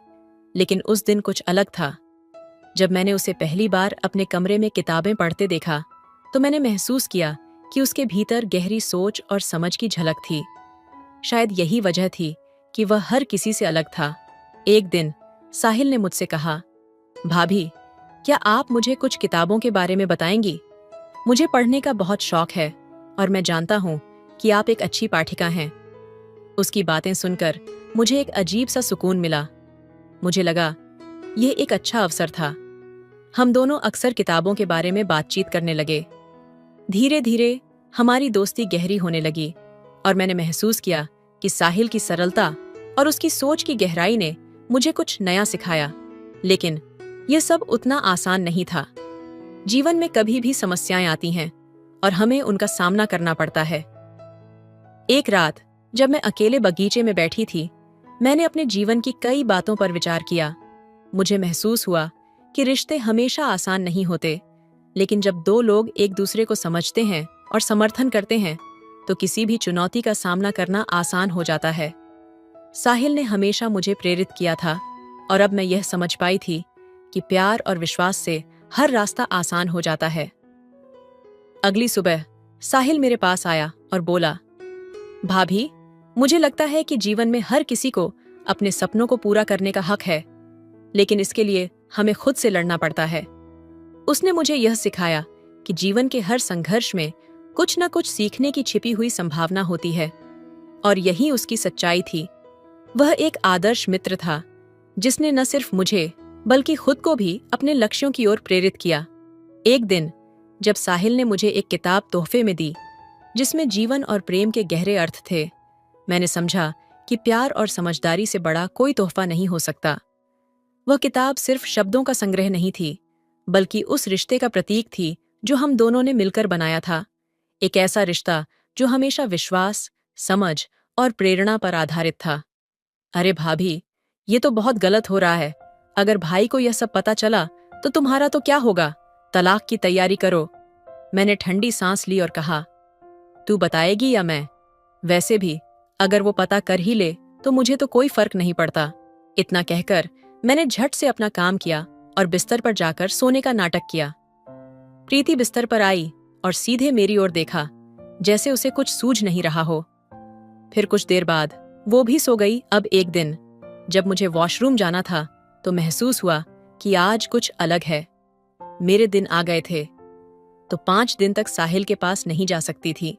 लेकिन उस दिन कुछ अलग था। जब मैंने उसे पहली बार अपने कमरे में किताबें पढ़ते देखा, तो मैंने महसूस किया कि उसके भीतर गहरी सोच और समझ की झलक थी। शायद यही वजह थी कि वह हर किसी से अलग था। एक दिन साहिल ने मुझसे कहा, भाभी क्या आप मुझे कुछ किताबों के बारे में बताएंगी? मुझे पढ़ने का बहुत शौक है और मैं जानता हूँ कि आप एक अच्छी पाठिका हैं। उसकी बातें सुनकर मुझे एक अजीब सा सुकून मिला। मुझे लगा यह एक अच्छा अवसर था। हम दोनों अक्सर किताबों के बारे में बातचीत करने लगे। धीरे धीरे हमारी दोस्ती गहरी होने लगी और मैंने महसूस किया कि साहिल की सरलता और उसकी सोच की गहराई ने मुझे कुछ नया सिखाया। लेकिन यह सब उतना आसान नहीं था। जीवन में कभी भी समस्याएं आती हैं और हमें उनका सामना करना पड़ता है। एक रात जब मैं अकेले बगीचे में बैठी थी, मैंने अपने जीवन की कई बातों पर विचार किया। मुझे महसूस हुआ कि रिश्ते हमेशा आसान नहीं होते, लेकिन जब दो लोग एक दूसरे को समझते हैं और समर्थन करते हैं, तो किसी भी चुनौती का सामना करना आसान हो जाता है। साहिल ने हमेशा मुझे प्रेरित किया था और अब मैं यह समझ पाई थी कि प्यार और विश्वास से हर रास्ता आसान हो जाता है। अगली सुबह साहिल मेरे पास आया और बोला, भाभी मुझे लगता है कि जीवन में हर किसी को अपने सपनों को पूरा करने का हक है, लेकिन इसके लिए हमें खुद से लड़ना पड़ता है। उसने मुझे यह सिखाया कि जीवन के हर संघर्ष में कुछ न कुछ सीखने की छिपी हुई संभावना होती है, और यही उसकी सच्चाई थी। वह एक आदर्श मित्र था जिसने न सिर्फ मुझे बल्कि खुद को भी अपने लक्ष्यों की ओर प्रेरित किया। एक दिन जब साहिल ने मुझे एक किताब तोहफे में दी जिसमें जीवन और प्रेम के गहरे अर्थ थे, मैंने समझा कि प्यार और समझदारी से बड़ा कोई तोहफा नहीं हो सकता। वह किताब सिर्फ शब्दों का संग्रह नहीं थी, बल्कि उस रिश्ते का प्रतीक थी जो हम दोनों ने मिलकर बनाया था। एक ऐसा रिश्ता जो हमेशा विश्वास, समझ और प्रेरणा पर आधारित था। अरे भाभी, ये तो बहुत गलत हो रहा है। अगर भाई को यह सब पता चला तो तुम्हारा तो क्या होगा? तलाक की तैयारी करो। मैंने ठंडी सांस ली और कहा, तू बताएगी या मैं? वैसे भी अगर वो पता कर ही ले तो मुझे तो कोई फर्क नहीं पड़ता। इतना कहकर मैंने झट से अपना काम किया और बिस्तर पर जाकर सोने का नाटक किया। प्रीति बिस्तर पर आई और सीधे मेरी ओर देखा, जैसे उसे कुछ सूझ नहीं रहा हो। फिर कुछ देर बाद वो भी सो गई। अब एक दिन जब मुझे वॉशरूम जाना था तो महसूस हुआ कि आज कुछ अलग है। मेरे दिन आ गए थे तो 5 दिन तक साहिल के पास नहीं जा सकती थी।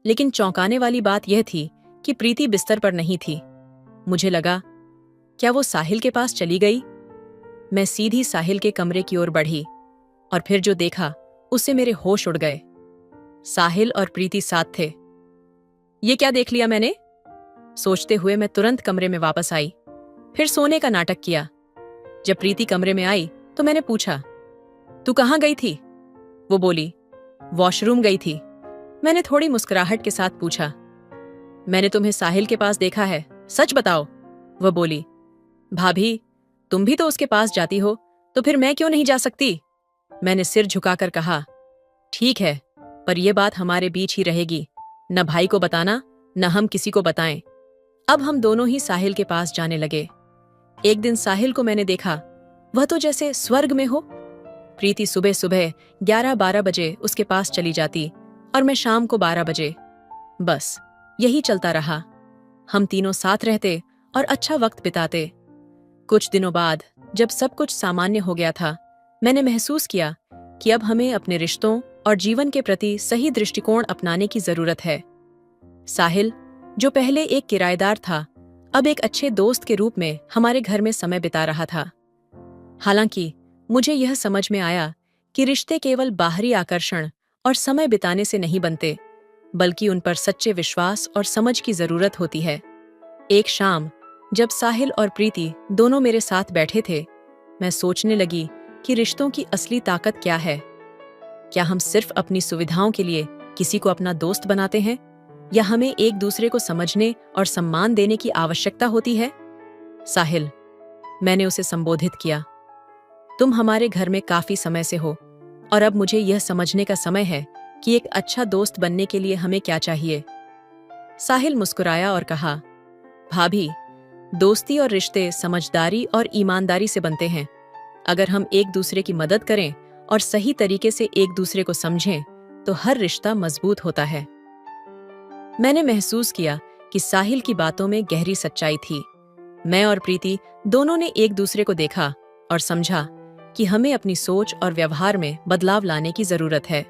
लेकिन चौंकाने वाली बात यह थी कि प्रीति बिस्तर पर नहीं थी। मुझे लगा, क्या वो साहिल के पास चली गई? मैं सीधी साहिल के कमरे की ओर बढ़ी और फिर जो देखा उससे मेरे होश उड़ गए। साहिल और प्रीति साथ थे। ये क्या देख लिया मैंने? सोचते हुए मैं तुरंत कमरे में वापस आई, फिर सोने का नाटक किया। जब प्रीति कमरे में आई तो मैंने पूछा, तू कहाँ गई थी? वो बोली, वॉशरूम गई थी। मैंने थोड़ी मुस्कुराहट के साथ पूछा, मैंने तुम्हें साहिल के पास देखा है, सच बताओ। वह बोली, भाभी, तुम भी तो उसके पास जाती हो, तो फिर मैं क्यों नहीं जा सकती? मैंने सिर झुकाकर कहा, ठीक है, पर यह बात हमारे बीच ही रहेगी। न भाई को बताना, न हम किसी को बताएं। अब हम दोनों ही साहिल के पास जाने लगे। एक दिन साहिल को मैंने देखा, वह तो जैसे स्वर्ग में हो। प्रीति सुबह सुबह 11-12 बजे उसके पास चली जाती और मैं शाम को 12 बजे। बस यही चलता रहा। हम तीनों साथ रहते और अच्छा वक्त बिताते। कुछ दिनों बाद जब सब कुछ सामान्य हो गया था, मैंने महसूस किया कि अब हमें अपने रिश्तों और जीवन के प्रति सही दृष्टिकोण अपनाने की जरूरत है। साहिल, जो पहले एक किराएदार था, अब एक अच्छे दोस्त के रूप में हमारे घर में समय बिता रहा था। हालांकि मुझे यह समझ में आया कि रिश्ते केवल बाहरी आकर्षण और समय बिताने से नहीं बनते, बल्कि उन पर सच्चे विश्वास और समझ की जरूरत होती है। एक शाम जब साहिल और प्रीति दोनों मेरे साथ बैठे थे, मैं सोचने लगी कि रिश्तों की असली ताकत क्या है। क्या हम सिर्फ अपनी सुविधाओं के लिए किसी को अपना दोस्त बनाते हैं, या हमें एक दूसरे को समझने और सम्मान देने की आवश्यकता होती है? साहिल, मैंने उसे संबोधित किया, तुम हमारे घर में काफी समय से हो और अब मुझे यह समझने का समय है कि एक अच्छा दोस्त बनने के लिए हमें क्या चाहिए। साहिल मुस्कुराया और कहा, भाभी, दोस्ती और रिश्ते समझदारी और ईमानदारी से बनते हैं। अगर हम एक दूसरे की मदद करें और सही तरीके से एक दूसरे को समझें तो हर रिश्ता मजबूत होता है। मैंने महसूस किया कि साहिल की बातों में गहरी सच्चाई थी। मैं और प्रीति दोनों ने एक दूसरे को देखा और समझा कि हमें अपनी सोच और व्यवहार में बदलाव लाने की जरूरत है।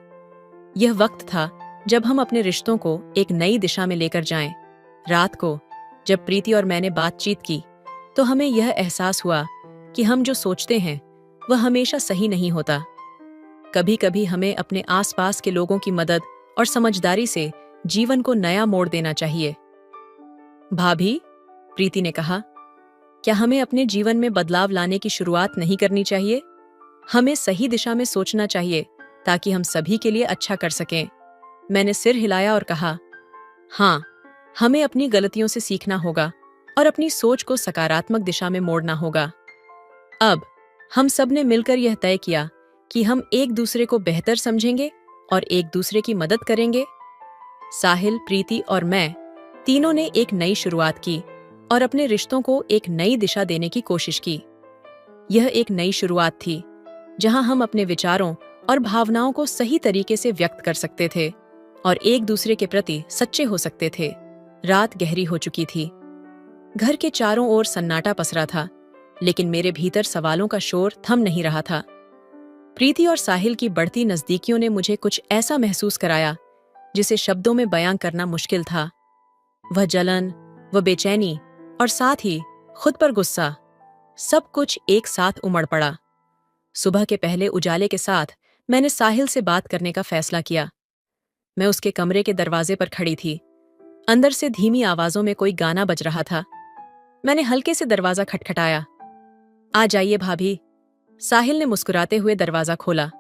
यह वक्त था जब हम अपने रिश्तों को एक नई दिशा में लेकर जाएं। रात को जब प्रीति और मैंने बातचीत की तो हमें यह एहसास हुआ कि हम जो सोचते हैं वह हमेशा सही नहीं होता। कभी कभी हमें अपने आसपास के लोगों की मदद और समझदारी से जीवन को नया मोड़ देना चाहिए। भाभी, प्रीति ने कहा, क्या हमें अपने जीवन में बदलाव लाने की शुरुआत नहीं करनी चाहिए? हमें सही दिशा में सोचना चाहिए ताकि हम सभी के लिए अच्छा कर सकें। मैंने सिर हिलाया और कहा, हाँ, हमें अपनी गलतियों से सीखना होगा और अपनी सोच को सकारात्मक दिशा में मोड़ना होगा। अब हम सब ने मिलकर यह तय किया कि हम एक दूसरे को बेहतर समझेंगे और एक दूसरे की मदद करेंगे। साहिल, प्रीति और मैं तीनों ने एक नई शुरुआत की और अपने रिश्तों को एक नई दिशा देने की कोशिश की। यह एक नई शुरुआत थी जहां हम अपने विचारों और भावनाओं को सही तरीके से व्यक्त कर सकते थे और एक दूसरे के प्रति सच्चे हो सकते थे। रात गहरी हो चुकी थी। घर के चारों ओर सन्नाटा पसरा था, लेकिन मेरे भीतर सवालों का शोर थम नहीं रहा था। प्रीति और साहिल की बढ़ती नजदीकियों ने मुझे कुछ ऐसा महसूस कराया जिसे शब्दों में बयां करना मुश्किल था। वह जलन, वह बेचैनी और साथ ही खुद पर गुस्सा, सब कुछ एक साथ उमड़ पड़ा। सुबह के पहले उजाले के साथ मैंने साहिल से बात करने का फैसला किया। मैं उसके कमरे के दरवाजे पर खड़ी थी। अंदर से धीमी आवाजों में कोई गाना बज रहा था। मैंने हल्के से दरवाजा खटखटाया। आ जाइए भाभी, साहिल ने मुस्कुराते हुए दरवाजा खोला।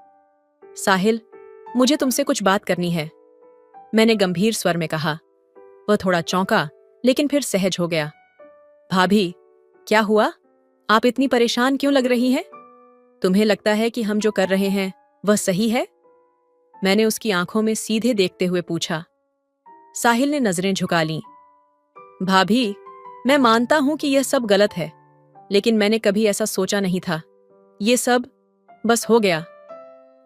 साहिल, मुझे तुमसे कुछ बात करनी है, मैंने गंभीर स्वर में कहा। वह थोड़ा चौंका, लेकिन फिर सहज हो गया। भाभी, क्या हुआ? आप इतनी परेशान क्यों लग रही हैं? तुम्हें लगता है कि हम जो कर रहे हैं वह सही है? मैंने उसकी आंखों में सीधे देखते हुए पूछा। साहिल ने नजरें झुका लीं। भाभी, मैं मानता हूं कि यह सब गलत है, लेकिन मैंने कभी ऐसा सोचा नहीं था। ये सब बस हो गया।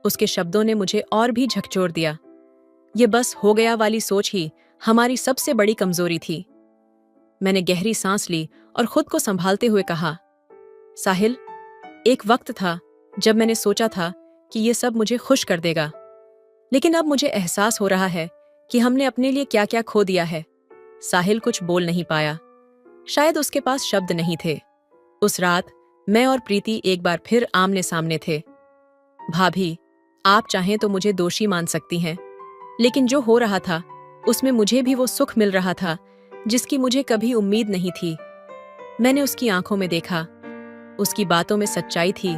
उसके शब्दों ने मुझे और भी झकझोर दिया। ये बस हो गया वाली सोच ही हमारी सबसे बड़ी कमजोरी थी। मैंने गहरी सांस ली और खुद को संभालते हुए कहा, साहिल, एक वक्त था जब मैंने सोचा था कि ये सब मुझे खुश कर देगा, लेकिन अब मुझे एहसास हो रहा है कि हमने अपने लिए क्या क्या खो दिया है। साहिल कुछ बोल नहीं पाया। शायद उसके पास शब्द नहीं थे। उस रात मैं और प्रीति एक बार फिर आमने सामने थे। भाभी, आप चाहें तो मुझे दोषी मान सकती हैं, लेकिन जो हो रहा था उसमें मुझे भी वो सुख मिल रहा था जिसकी मुझे कभी उम्मीद नहीं थी। मैंने उसकी आंखों में देखा। उसकी बातों में सच्चाई थी,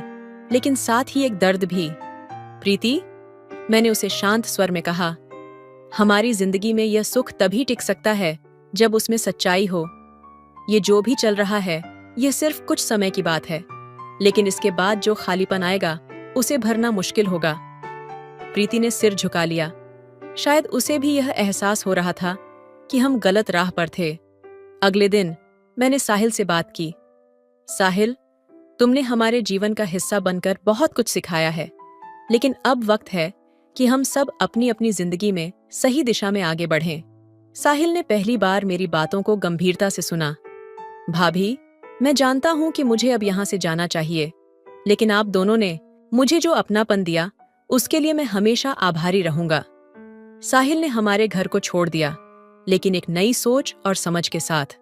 लेकिन साथ ही एक दर्द भी। प्रीति, मैंने उसे शांत स्वर में कहा, हमारी जिंदगी में यह सुख तभी टिक सकता है जब उसमें सच्चाई हो। ये जो भी चल रहा है यह सिर्फ कुछ समय की बात है, लेकिन इसके बाद जो खालीपन आएगा उसे भरना मुश्किल होगा। प्रीति ने सिर झुका लिया। शायद उसे भी यह एहसास हो रहा था कि हम गलत राह पर थे। अगले दिन मैंने साहिल से बात की। साहिल, तुमने हमारे जीवन का हिस्सा बनकर बहुत कुछ सिखाया है, लेकिन अब वक्त है कि हम सब अपनी अपनी जिंदगी में सही दिशा में आगे बढ़ें। साहिल ने पहली बार मेरी बातों को गंभीरता से सुना। भाभी, मैं जानता हूं कि मुझे अब यहां से जाना चाहिए, लेकिन आप दोनों ने मुझे जो अपनापन दिया उसके लिए मैं हमेशा आभारी रहूंगा। साहिल ने हमारे घर को छोड़ दिया, लेकिन एक नई सोच और समझ के साथ।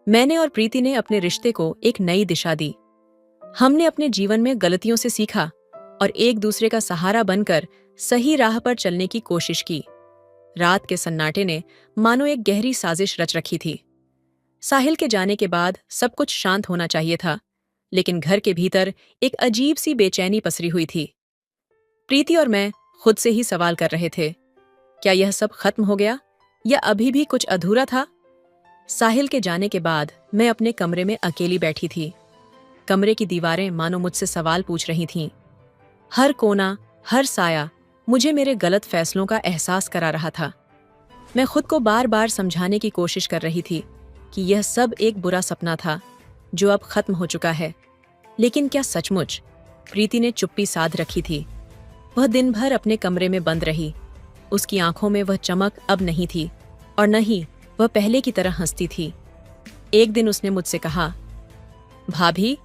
मैंने और प्रीति ने अपने रिश्ते को एक नई दिशा दी। हमने अपने जीवन में गलतियों से सीखा और एक दूसरे का सहारा बनकर सही राह पर चलने की कोशिश की। रात के सन्नाटे ने मानो एक गहरी साजिश रच रखी थी। साहिल के जाने के बाद सब कुछ शांत होना चाहिए था, लेकिन घर के भीतर एक अजीब सी बेचैनी पसरी हुई थी। प्रीति और मैं खुद से ही सवाल कर रहे थे, क्या यह सब खत्म हो गया या अभी भी कुछ अधूरा था? साहिल के जाने के बाद मैं अपने कमरे में अकेली बैठी थी। कमरे की दीवारें मानो मुझसे सवाल पूछ रही थीं। हर कोना, हर साया मुझे मेरे गलत फैसलों का एहसास करा रहा था। मैं खुद को बार बार समझाने की कोशिश कर रही थी कि यह सब एक बुरा सपना था जो अब खत्म हो चुका है। लेकिन क्या सचमुच? प्रीति ने चुप्पी साध रखी थी। वह दिन भर अपने कमरे में बंद रही। उसकी आंखों में वह चमक अब नहीं थी और न ही वह पहले की तरह हंसती थी। एक दिन उसने मुझसे कहा, भाभी,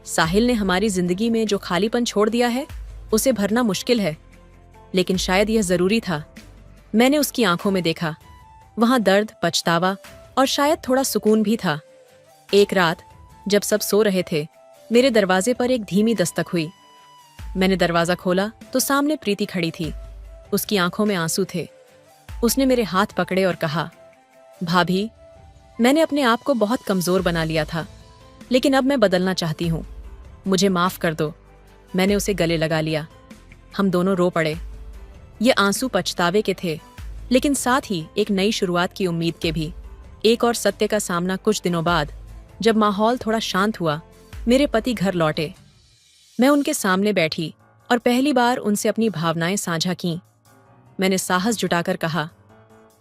साहिल ने हमारी जिंदगी में जो खालीपन छोड़ दिया है उसे भरना मुश्किल है, लेकिन शायद यह जरूरी था। मैंने उसकी आंखों में देखा। वहां दर्द, पछतावा और शायद थोड़ा सुकून भी था। एक रात जब सब सो रहे थे, मेरे दरवाजे पर एक धीमी दस्तक हुई। मैंने दरवाजा खोला तो सामने प्रीति खड़ी थी। उसकी आंखों में आंसू थे। उसने मेरे हाथ पकड़े और कहा, भाभी, मैंने अपने आप को बहुत कमजोर बना लिया था, लेकिन अब मैं बदलना चाहती हूँ। मुझे माफ कर दो। मैंने उसे गले लगा लिया। हम दोनों रो पड़े। ये आंसू पछतावे के थे, लेकिन साथ ही एक नई शुरुआत की उम्मीद के भी। एक और सत्य का सामना कुछ दिनों बाद, जब माहौल थोड़ा शांत हुआ, मेरे पति घर लौटे। मैं उनके सामने बैठी और पहली बार उनसे अपनी भावनाएं साझा कीं। मैंने साहस जुटाकर कहा,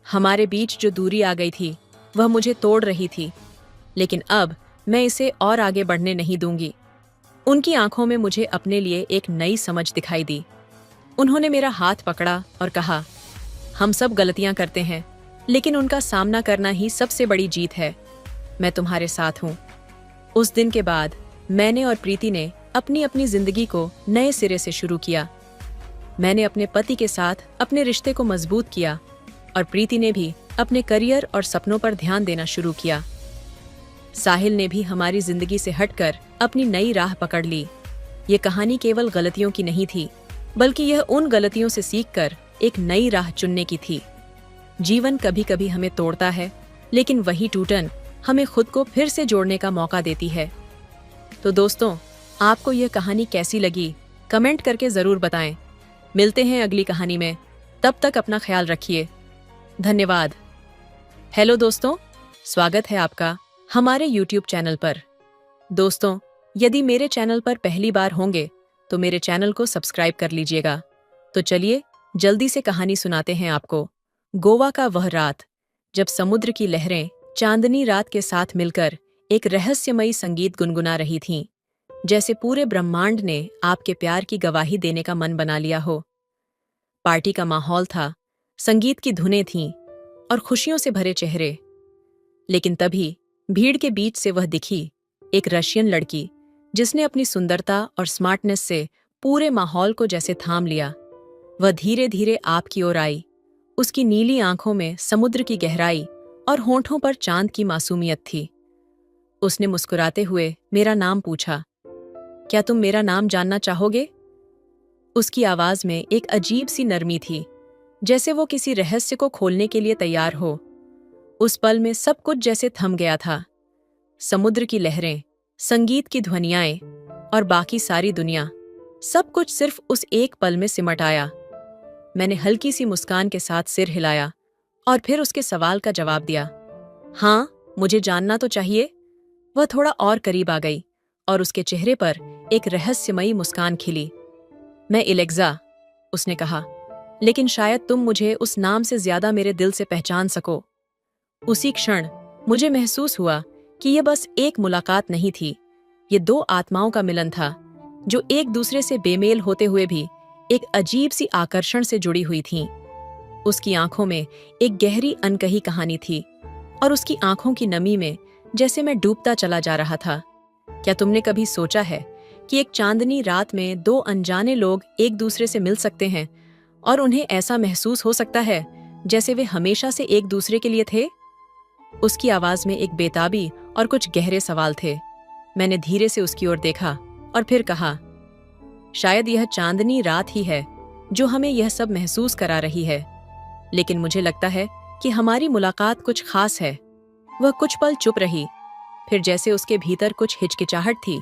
हमारे बीच जो दूरी आ गई थी वह मुझे तोड़ रही थी, लेकिन अब मैं इसे और आगे बढ़ने नहीं दूंगी। उनकी आंखों में मुझे अपने लिए एक नई समझ दिखाई दी। उन्होंने मेरा हाथ पकड़ा और कहा, हम सब गलतियां करते हैं, लेकिन उनका सामना करना ही सबसे बड़ी जीत है। मैं तुम्हारे साथ हूं। उस दिन के बाद मैंने और प्रीति ने अपनी अपनी जिंदगी को नए सिरे से शुरू किया। मैंने अपने पति के साथ अपने रिश्ते को मजबूत किया और प्रीति ने भी अपने करियर और सपनों पर ध्यान देना शुरू किया। साहिल ने भी हमारी जिंदगी से हटकर अपनी नई राह पकड़ ली। ये कहानी केवल गलतियों की नहीं थी, बल्कि यह उन गलतियों से सीखकर एक नई राह चुनने की थी। जीवन कभी कभी हमें तोड़ता है, लेकिन वही टूटन हमें खुद को फिर से जोड़ने का मौका देती है। तो दोस्तों, आपको यह कहानी कैसी लगी कमेंट करके जरूर बताएं। मिलते हैं अगली कहानी में। तब तक अपना ख्याल रखिए। धन्यवाद। हेलो दोस्तों, स्वागत है आपका हमारे YouTube चैनल पर। दोस्तों, यदि मेरे चैनल पर पहली बार होंगे तो मेरे चैनल को सब्सक्राइब कर लीजिएगा। तो चलिए जल्दी से कहानी सुनाते हैं आपको। गोवा का वह रात जब समुद्र की लहरें चांदनी रात के साथ मिलकर एक रहस्यमयी संगीत गुनगुना रही थीं, जैसे पूरे ब्रह्मांड ने आपके प्यार की गवाही देने का मन बना लिया हो। पार्टी का माहौल था, संगीत की धुनें थीं और खुशियों से भरे चेहरे। लेकिन तभी भीड़ के बीच से वह दिखी, एक रशियन लड़की जिसने अपनी सुंदरता और स्मार्टनेस से पूरे माहौल को जैसे थाम लिया। वह धीरे धीरे आपकी ओर आई। उसकी नीली आंखों में समुद्र की गहराई और होंठों पर चांद की मासूमियत थी। उसने मुस्कुराते हुए मेरा नाम पूछा, क्या तुम मेरा नाम जानना चाहोगे? उसकी आवाज में एक अजीब सी नरमी थी, जैसे वो किसी रहस्य को खोलने के लिए तैयार हो। उस पल में सब कुछ जैसे थम गया था। समुद्र की लहरें, संगीत की ध्वनियाएं और बाकी सारी दुनिया, सब कुछ सिर्फ उस एक पल में सिमट आया। मैंने हल्की सी मुस्कान के साथ सिर हिलाया और फिर उसके सवाल का जवाब दिया, हाँ, मुझे जानना तो चाहिए। वह थोड़ा और करीब आ गई और उसके चेहरे पर एक रहस्यमयी मुस्कान खिली। मैं एलेक्सा, उसने कहा, लेकिन शायद तुम मुझे उस नाम से ज्यादा मेरे दिल से पहचान सको। उसी क्षण मुझे महसूस हुआ कि यह बस एक मुलाकात नहीं थी, ये दो आत्माओं का मिलन था, जो एक दूसरे से बेमेल होते हुए भी एक अजीब सी आकर्षण से जुड़ी हुई थीं। उसकी आंखों में एक गहरी अनकही कहानी थी और उसकी आंखों की नमी में जैसे मैं डूबता चला जा रहा था। क्या तुमने कभी सोचा है कि एक चांदनी रात में दो अनजाने लोग एक दूसरे से मिल सकते हैं और उन्हें ऐसा महसूस हो सकता है जैसे वे हमेशा से एक दूसरे के लिए थे? उसकी आवाज में एक बेताबी और कुछ गहरे सवाल थे। मैंने धीरे से उसकी ओर देखा और फिर कहा, शायद यह चांदनी रात ही है जो हमें यह सब महसूस करा रही है, लेकिन मुझे लगता है कि हमारी मुलाकात कुछ खास है। वह कुछ पल चुप रही, फिर जैसे उसके भीतर कुछ हिचकिचाहट थी,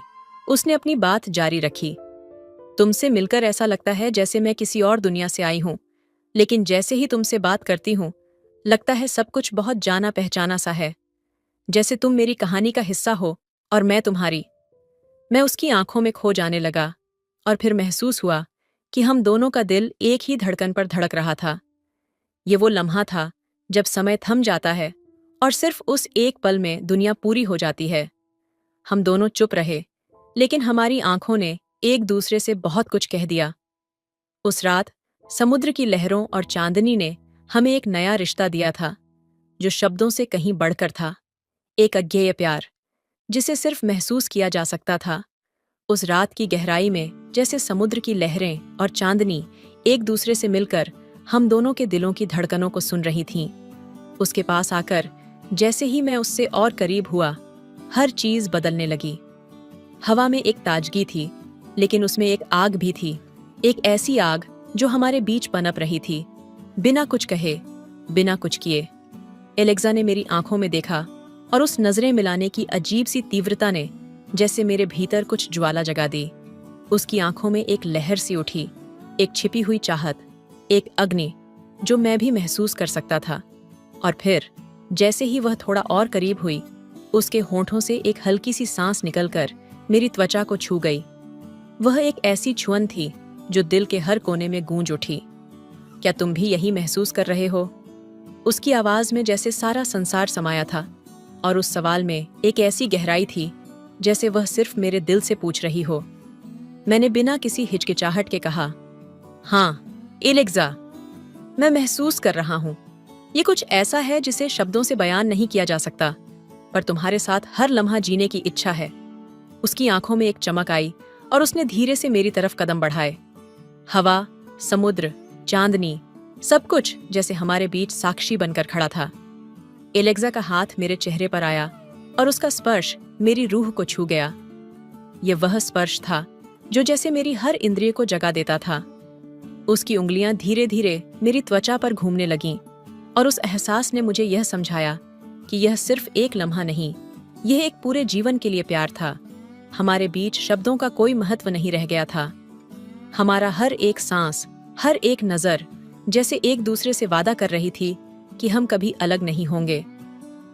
उसने अपनी बात जारी रखी। तुमसे मिलकर ऐसा लगता है जैसे मैं किसी और दुनिया से आई हूं, लेकिन जैसे ही तुमसे बात करती हूं, लगता है सब कुछ बहुत जाना पहचाना सा है, जैसे तुम मेरी कहानी का हिस्सा हो और मैं तुम्हारी। मैं उसकी आंखों में खो जाने लगा और फिर महसूस हुआ कि हम दोनों का दिल एक ही धड़कन पर धड़क रहा था। ये वो लम्हा था जब समय थम जाता है और सिर्फ उस एक पल में दुनिया पूरी हो जाती है। हम दोनों चुप रहे, लेकिन हमारी आंखों ने एक दूसरे से बहुत कुछ कह दिया। उस रात समुद्र की लहरों और चांदनी ने हमें एक नया रिश्ता दिया था, जो शब्दों से कहीं बढ़कर था। एक अज्ञेय प्यार जिसे सिर्फ महसूस किया जा सकता था। उस रात की गहराई में जैसे समुद्र की लहरें और चांदनी एक दूसरे से मिलकर हम दोनों के दिलों की धड़कनों को सुन रही थीं। उसके पास आकर जैसे ही मैं उससे और करीब हुआ, हर चीज बदलने लगी। हवा में एक ताजगी थी, लेकिन उसमें एक आग भी थी, एक ऐसी आग जो हमारे बीच पनप रही थी, बिना कुछ कहे, बिना कुछ किए। एलेक्सा ने मेरी आंखों में देखा और उस नजरें मिलाने की अजीब सी तीव्रता ने जैसे मेरे भीतर कुछ ज्वाला जगा दी। उसकी आंखों में एक लहर सी उठी, एक छिपी हुई चाहत, एक अग्नि जो मैं भी महसूस कर सकता था। और फिर जैसे ही वह थोड़ा और करीब हुई, उसके होंठों से एक हल्की सी सांस निकलकर मेरी त्वचा को छू गई। वह एक ऐसी छुअन थी जो दिल के हर कोने में गूंज उठी। क्या तुम भी यही महसूस कर रहे हो? उसकी आवाज में जैसे सारा संसार समाया था और उस सवाल में एक ऐसी गहराई थी जैसे वह सिर्फ मेरे दिल से पूछ रही हो। मैंने बिना किसी हिचकिचाहट के कहा, हाँ एलेक्सा, मैं महसूस कर रहा हूं। ये कुछ ऐसा है जिसे शब्दों से बयान नहीं किया जा सकता, पर तुम्हारे साथ हर लम्हा जीने की इच्छा है। उसकी आंखों में एक चमक आई और उसने धीरे से मेरी तरफ कदम बढ़ाए। हवा, समुद्र, चांदनी, सब कुछ जैसे हमारे बीच साक्षी बनकर खड़ा था। एलेक्सा का हाथ मेरे चेहरे पर आया और उसका स्पर्श मेरी रूह को छू गया। यह वह स्पर्श था जो जैसे मेरी हर इंद्रिय को जगा देता था। उसकी उंगलियां धीरे धीरे मेरी त्वचा पर घूमने लगीं और उस एहसास ने मुझे यह समझाया कि यह सिर्फ एक लम्हा नहीं, यह एक पूरे जीवन के लिए प्यार था। हमारे बीच शब्दों का कोई महत्व नहीं रह गया था। हमारा हर एक सांस, हर एक नजर जैसे एक दूसरे से वादा कर रही थी कि हम कभी अलग नहीं होंगे।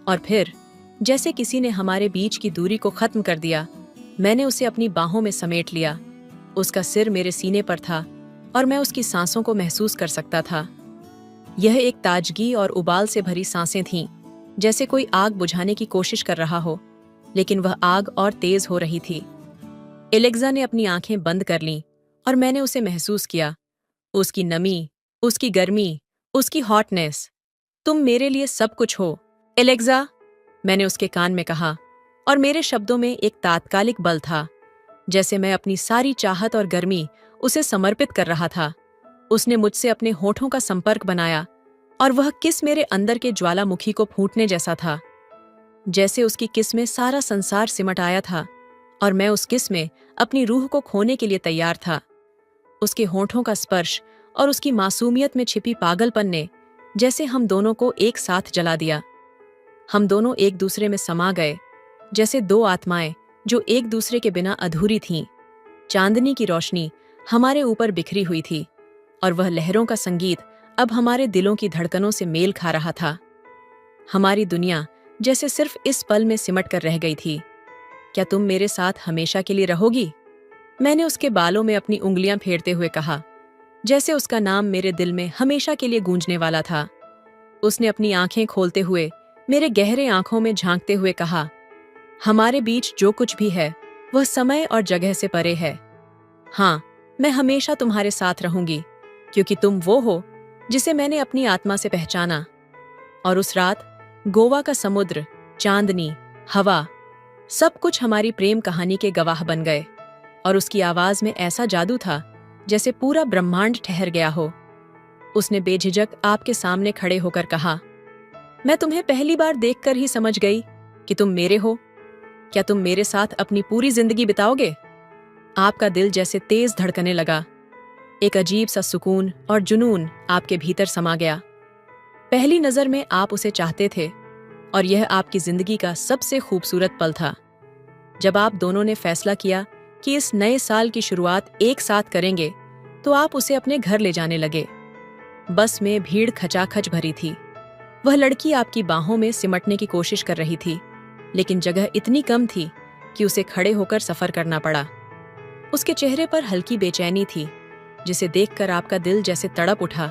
और फिर जैसे किसी ने हमारे बीच की दूरी को खत्म कर दिया, मैंने उसे अपनी बाहों में समेट लिया। उसका सिर मेरे सीने पर था और मैं उसकी सांसों को महसूस कर सकता था। यह एक ताजगी और उबाल से भरी सांसें थीं, जैसे कोई आग बुझाने की कोशिश कर रहा हो, लेकिन वह आग और तेज हो रही थी। एलेक्सा ने अपनी आंखें बंद कर लीं और मैंने उसे महसूस किया, उसकी नमी, उसकी गर्मी, उसकी हॉटनेस। तुम मेरे लिए सब कुछ हो, एलेक्सा, मैंने उसके कान में कहा, और मेरे शब्दों में एक तात्कालिक बल था, जैसे मैं अपनी सारी चाहत और गर्मी उसे समर्पित कर रहा था। उसने मुझसे अपने होठों का संपर्क बनाया और वह किस मेरे अंदर के ज्वालामुखी को फूटने जैसा था। जैसे उसकी किस में सारा संसार सिमट आया था और मैं उस किस में अपनी रूह को खोने के लिए तैयार था। उसके होठों का स्पर्श और उसकी मासूमियत में छिपी पागलपन ने जैसे हम दोनों को एक साथ जला दिया। हम दोनों एक दूसरे में समा गए, जैसे दो आत्माएं जो एक दूसरे के बिना अधूरी थीं। चांदनी की रोशनी हमारे ऊपर बिखरी हुई थी और वह लहरों का संगीत अब हमारे दिलों की धड़कनों से मेल खा रहा था। हमारी दुनिया जैसे सिर्फ इस पल में सिमट कर रह गई थी। क्या तुम मेरे साथ हमेशा के लिए रहोगी? मैंने उसके बालों में अपनी उंगलियां फेरते हुए कहा, जैसे उसका नाम मेरे दिल में हमेशा के लिए गूंजने वाला था। उसने अपनी आंखें खोलते हुए मेरे गहरे आंखों में झांकते हुए कहा, हमारे बीच जो कुछ भी है वह समय और जगह से परे है। हाँ, मैं हमेशा तुम्हारे साथ रहूंगी, क्योंकि तुम वो हो जिसे मैंने अपनी आत्मा से पहचाना। और उस रात गोवा का समुद्र, चांदनी, हवा, सब कुछ हमारी प्रेम कहानी के गवाह बन गए। और उसकी आवाज में ऐसा जादू था जैसे पूरा ब्रह्मांड ठहर गया हो। उसने बेझिझक आपके सामने खड़े होकर कहा, मैं तुम्हें पहली बार देखकर ही समझ गई कि तुम मेरे हो। क्या तुम मेरे साथ अपनी पूरी जिंदगी बिताओगे? आपका दिल जैसे तेज धड़कने लगा। एक अजीब सा सुकून और जुनून आपके भीतर समा गया। पहली नजर में आप उसे चाहते थे और यह आपकी जिंदगी का सबसे खूबसूरत पल था। जब आप दोनों ने फैसला किया कि इस नए साल की शुरुआत एक साथ करेंगे, तो आप उसे अपने घर ले जाने लगे। बस में भीड़ खचाखच भरी थी। वह लड़की आपकी बाहों में सिमटने की कोशिश कर रही थी, लेकिन जगह इतनी कम थी कि उसे खड़े होकर सफर करना पड़ा। उसके चेहरे पर हल्की बेचैनी थी, जिसे देखकर आपका दिल जैसे तड़प उठा।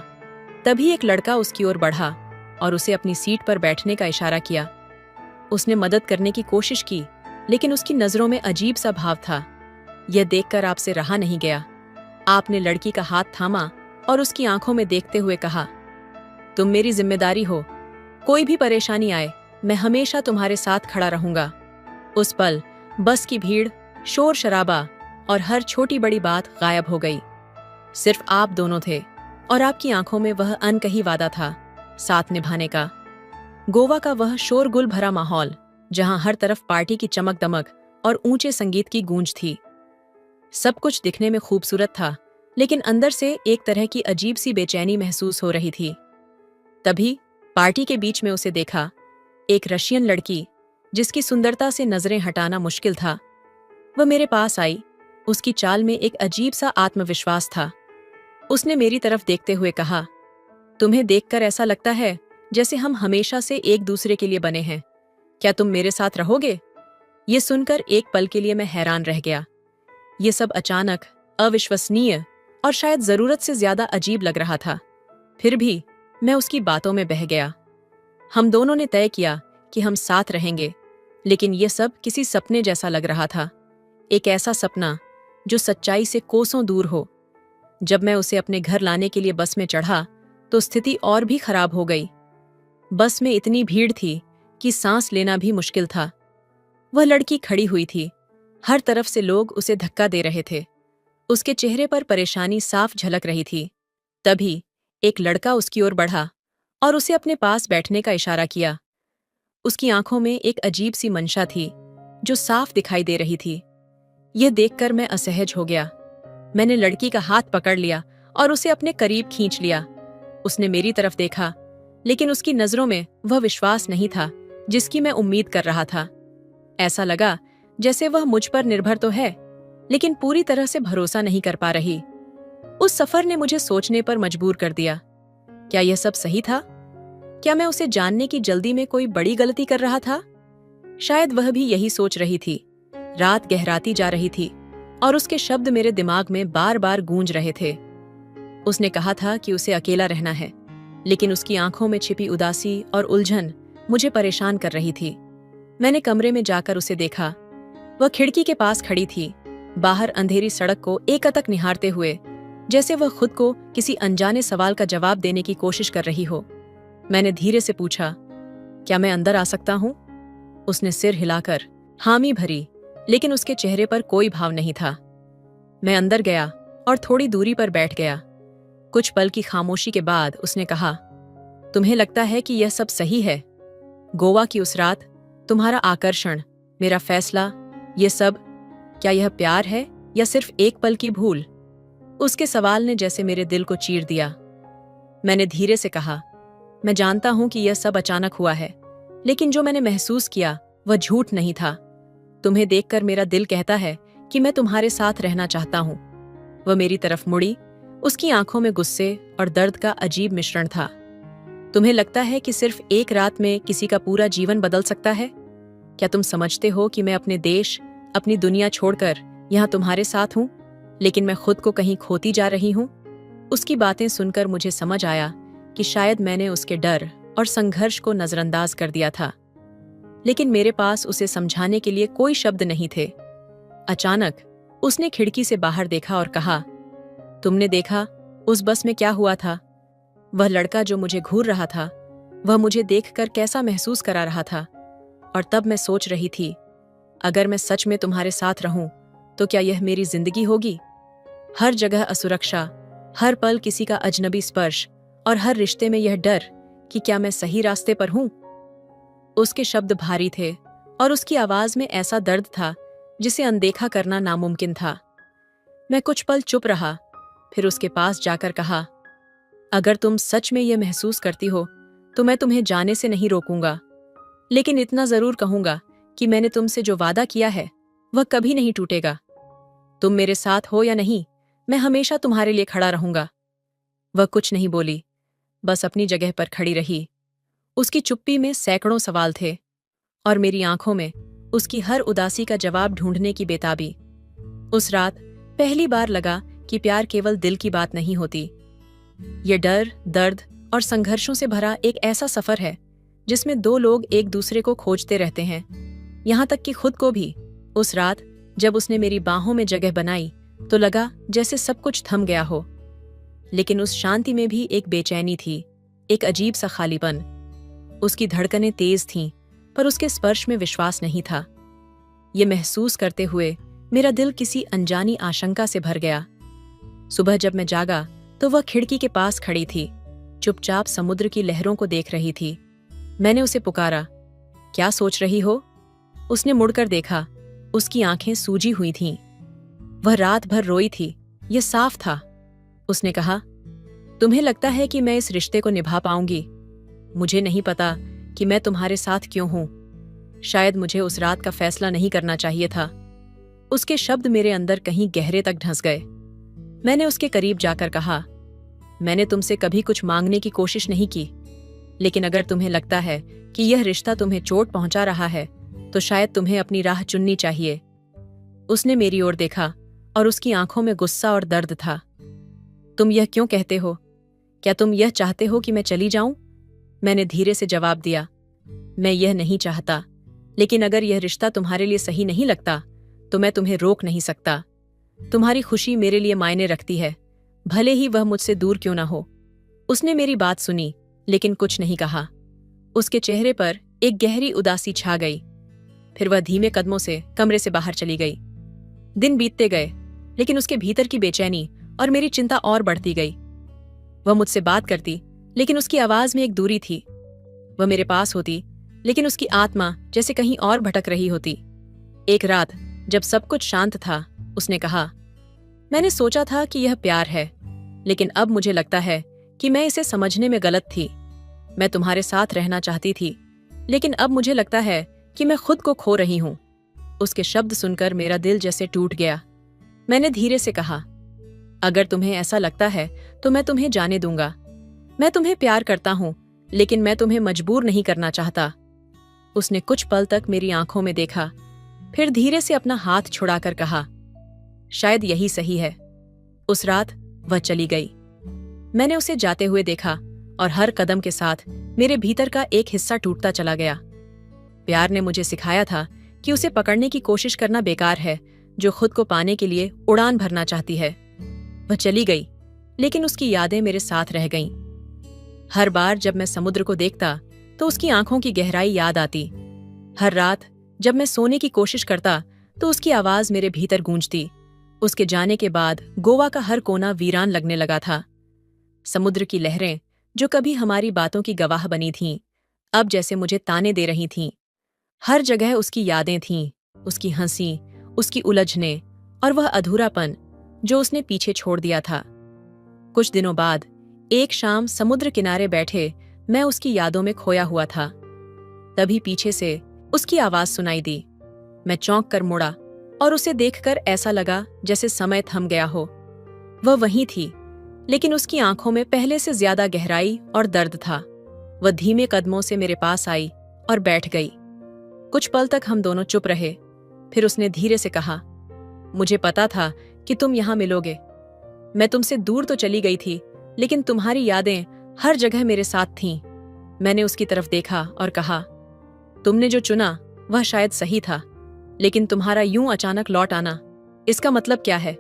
तभी एक लड़का उसकी ओर बढ़ा और उसे अपनी सीट पर बैठने का इशारा किया। उसने मदद करने की कोशिश की, लेकिन उसकी नजरों में अजीब सा भाव था। यह देखकर आपसे रहा नहीं गया। आपने लड़की का हाथ थामा और उसकी आंखों में देखते हुए कहा, तुम मेरी जिम्मेदारी हो। कोई भी परेशानी आए, मैं हमेशा तुम्हारे साथ खड़ा रहूंगा। उस पल बस की भीड़, शोर शराबा और हर छोटी बड़ी बात गायब हो गई। सिर्फ आप दोनों थे और आपकी आंखों में वह अनकही वादा था, साथ निभाने का। गोवा का वह शोरगुल भरा माहौल, जहां हर तरफ पार्टी की चमक दमक और ऊंचे संगीत की गूंज थी। सब कुछ दिखने में खूबसूरत था, लेकिन अंदर से एक तरह की अजीब सी बेचैनी महसूस हो रही थी। तभी पार्टी के बीच में उसे देखा, एक रशियन लड़की जिसकी सुंदरता से नजरें हटाना मुश्किल था। वह मेरे पास आई। उसकी चाल में एक अजीब सा आत्मविश्वास था। उसने मेरी तरफ देखते हुए कहा, तुम्हें देखकर ऐसा लगता है जैसे हम हमेशा से एक दूसरे के लिए बने हैं। क्या तुम मेरे साथ रहोगे? ये सुनकर एक पल के लिए मैं हैरान रह गया। ये सब अचानक, अविश्वसनीय और शायद जरूरत से ज्यादा अजीब लग रहा था। फिर भी मैं उसकी बातों में बह गया। हम दोनों ने तय किया कि हम साथ रहेंगे, लेकिन यह सब किसी सपने जैसा लग रहा था। एक ऐसा सपना जो सच्चाई से कोसों दूर हो। जब मैं उसे अपने घर लाने के लिए बस में चढ़ा, तो स्थिति और भी खराब हो गई। बस में इतनी भीड़ थी कि सांस लेना भी मुश्किल था। वह लड़की खड़ी हुई थी। हर तरफ से लोग उसे धक्का दे रहे थे। उसके चेहरे पर परेशानी साफ झलक रही थी। तभी एक लड़का उसकी ओर बढ़ा और उसे अपने पास बैठने का इशारा किया। उसकी आंखों में एक अजीब सी मंशा थी जो साफ दिखाई दे रही थी। यह देखकर मैं असहज हो गया। मैंने लड़की का हाथ पकड़ लिया और उसे अपने करीब खींच लिया। उसने मेरी तरफ देखा, लेकिन उसकी नजरों में वह विश्वास नहीं था जिसकी मैं उम्मीद कर रहा था। ऐसा लगा जैसे वह मुझ पर निर्भर तो है, लेकिन पूरी तरह से भरोसा नहीं कर पा रही। उस सफर ने मुझे सोचने पर मजबूर कर दिया। क्या यह सब सही था? क्या मैं उसे जानने की जल्दी में कोई बड़ी गलती कर रहा था? शायद वह भी यही सोच रही थी। रात गहराती जा रही थी और उसके शब्द मेरे दिमाग में बार बार गूंज रहे थे। उसने कहा था कि उसे अकेला रहना है, लेकिन उसकी आंखों में छिपी उदासी और उलझन मुझे परेशान कर रही थी। मैंने कमरे में जाकर उसे देखा। वह खिड़की के पास खड़ी थी, बाहर अंधेरी सड़क को एकटक निहारते हुए, जैसे वह खुद को किसी अनजाने सवाल का जवाब देने की कोशिश कर रही हो। मैंने धीरे से पूछा, क्या मैं अंदर आ सकता हूं? उसने सिर हिलाकर हामी भरी, लेकिन उसके चेहरे पर कोई भाव नहीं था। मैं अंदर गया और थोड़ी दूरी पर बैठ गया। कुछ पल की खामोशी के बाद उसने कहा, तुम्हें लगता है कि यह सब सही है? गोवा की उस रात, तुम्हारा आकर्षण, मेरा फैसला, ये सब, क्या यह प्यार है या सिर्फ एक पल की भूल? उसके सवाल ने जैसे मेरे दिल को चीर दिया। मैंने धीरे से कहा, मैं जानता हूं कि यह सब अचानक हुआ है, लेकिन जो मैंने महसूस किया वह झूठ नहीं था। तुम्हें देखकर मेरा दिल कहता है कि मैं तुम्हारे साथ रहना चाहता हूं। वह मेरी तरफ मुड़ी, उसकी आंखों में गुस्से और दर्द का अजीब मिश्रण था। तुम्हें लगता है कि सिर्फ एक रात में किसी का पूरा जीवन बदल सकता है? क्या तुम समझते हो कि मैं अपने देश, अपनी दुनिया छोड़कर यहां तुम्हारे साथ हूं, लेकिन मैं खुद को कहीं खोती जा रही हूं? उसकी बातें सुनकर मुझे समझ आया कि शायद मैंने उसके डर और संघर्ष को नजरअंदाज कर दिया था, लेकिन मेरे पास उसे समझाने के लिए कोई शब्द नहीं थे। अचानक उसने खिड़की से बाहर देखा और कहा, तुमने देखा उस बस में क्या हुआ था? वह लड़का जो मुझे घूर रहा था, वह मुझे देखकर कैसा महसूस करा रहा था। और तब मैं सोच रही थी, अगर मैं सच में तुम्हारे साथ रहूं तो क्या यह मेरी जिंदगी होगी? हर जगह असुरक्षा, हर पल किसी का अजनबी स्पर्श और हर रिश्ते में यह डर कि क्या मैं सही रास्ते पर हूं? उसके शब्द भारी थे और उसकी आवाज में ऐसा दर्द था जिसे अनदेखा करना नामुमकिन था। मैं कुछ पल चुप रहा, फिर उसके पास जाकर कहा, अगर तुम सच में यह महसूस करती हो तो मैं तुम्हें जाने से नहीं रोकूंगा, लेकिन इतना जरूर कहूंगा कि मैंने तुमसे जो वादा किया है वह कभी नहीं टूटेगा। तुम मेरे साथ हो या नहीं, मैं हमेशा तुम्हारे लिए खड़ा रहूंगा। वह कुछ नहीं बोली, बस अपनी जगह पर खड़ी रही। उसकी चुप्पी में सैकड़ों सवाल थे और मेरी आंखों में उसकी हर उदासी का जवाब ढूंढने की बेताबी। उस रात पहली बार लगा कि प्यार केवल दिल की बात नहीं होती। ये डर, दर्द और संघर्षों से भरा एक ऐसा सफर है जिसमें दो लोग एक दूसरे को खोजते रहते हैं, यहां तक कि खुद को भी। उस रात जब उसने मेरी बाहों में जगह बनाई तो लगा जैसे सब कुछ थम गया हो, लेकिन उस शांति में भी एक बेचैनी थी, एक अजीब सा खालीपन। उसकी धड़कनें तेज थीं, पर उसके स्पर्श में विश्वास नहीं था। ये महसूस करते हुए मेरा दिल किसी अनजानी आशंका से भर गया। सुबह जब मैं जागा तो वह खिड़की के पास खड़ी थी, चुपचाप समुद्र की लहरों को देख रही थी। मैंने उसे पुकारा, क्या सोच रही हो? उसने मुड़कर देखा, उसकी आंखें सूजी हुई थीं। वह रात भर रोई थी, यह साफ था। उसने कहा, तुम्हें लगता है कि मैं इस रिश्ते को निभा पाऊंगी? मुझे नहीं पता कि मैं तुम्हारे साथ क्यों हूं। शायद मुझे उस रात का फैसला नहीं करना चाहिए था। उसके शब्द मेरे अंदर कहीं गहरे तक ढंस गए। मैंने उसके करीब जाकर कहा, मैंने तुमसे कभी कुछ मांगने की कोशिश नहीं की, लेकिन अगर तुम्हें लगता है कि यह रिश्ता तुम्हें चोट पहुंचा रहा है तो शायद तुम्हें अपनी राह चुननी चाहिए। उसने मेरी ओर देखा और उसकी आंखों में गुस्सा और दर्द था। तुम यह क्यों कहते हो? क्या तुम यह चाहते हो कि मैं चली जाऊं? मैंने धीरे से जवाब दिया, मैं यह नहीं चाहता, लेकिन अगर यह रिश्ता तुम्हारे लिए सही नहीं लगता तो मैं तुम्हें रोक नहीं सकता। तुम्हारी खुशी मेरे लिए मायने रखती है, भले ही वह मुझसे दूर क्यों ना हो। उसने मेरी बात सुनी, लेकिन कुछ नहीं कहा। उसके चेहरे पर एक गहरी उदासी छा गई। फिर वह धीमे कदमों से कमरे से बाहर चली गई। दिन बीतते गए, लेकिन उसके भीतर की बेचैनी और मेरी चिंता और बढ़ती गई। वह मुझसे बात करती, लेकिन उसकी आवाज में एक दूरी थी। वह मेरे पास होती, लेकिन उसकी आत्मा जैसे कहीं और भटक रही होती। एक रात जब सब कुछ शांत था, उसने कहा, मैंने सोचा था कि यह प्यार है, लेकिन अब मुझे लगता है कि मैं इसे समझने में गलत थी। मैं तुम्हारे साथ रहना चाहती थी, लेकिन अब मुझे लगता है कि मैं खुद को खो रही हूं। उसके शब्द सुनकर मेरा दिल जैसे टूट गया। मैंने धीरे से कहा, अगर तुम्हें ऐसा लगता है तो मैं तुम्हें जाने दूंगा। मैं तुम्हें प्यार करता हूं, लेकिन मैं तुम्हें मजबूर नहीं करना चाहता। उसने कुछ पल तक मेरी आंखों में देखा, फिर धीरे से अपना हाथ छुड़ाकर कहा, शायद यही सही है। उस रात वह चली गई। मैंने उसे जाते हुए देखा और हर कदम के साथ मेरे भीतर का एक हिस्सा टूटता चला गया। प्यार ने मुझे सिखाया था कि उसे पकड़ने की कोशिश करना बेकार है, जो खुद को पाने के लिए उड़ान भरना चाहती है। वह चली गई, लेकिन उसकी यादें मेरे साथ रह गईं। हर बार जब मैं समुद्र को देखता तो उसकी आंखों की गहराई याद आती। हर रात जब मैं सोने की कोशिश करता तो उसकी आवाज मेरे भीतर गूंजती। उसके जाने के बाद गोवा का हर कोना वीरान लगने लगा था। समुद्र की लहरें, जो कभी हमारी बातों की गवाह बनी थीं, अब जैसे मुझे ताने दे रही थीं। हर जगह उसकी यादें थीं, उसकी हंसी, उसकी उलझने और वह अधूरापन जो उसने पीछे छोड़ दिया था। कुछ दिनों बाद एक शाम समुद्र किनारे बैठे मैं उसकी यादों में खोया हुआ था। तभी पीछे से उसकी आवाज सुनाई दी। मैं चौंक कर मुड़ा और उसे देखकर ऐसा लगा जैसे समय थम गया हो। वह वहीं थी, लेकिन उसकी आंखों में पहले से ज्यादा गहराई और दर्द था। वह धीमे कदमों से मेरे पास आई और बैठ गई। कुछ पल तक हम दोनों चुप रहे। फिर उसने धीरे से कहा, मुझे पता था कि तुम यहां मिलोगे। मैं तुमसे दूर तो चली गई थी, लेकिन तुम्हारी यादें हर जगह मेरे साथ थीं। मैंने उसकी तरफ देखा और कहा, तुमने जो चुना वह शायद सही था, लेकिन तुम्हारा यूं अचानक लौट आना, इसका मतलब क्या है?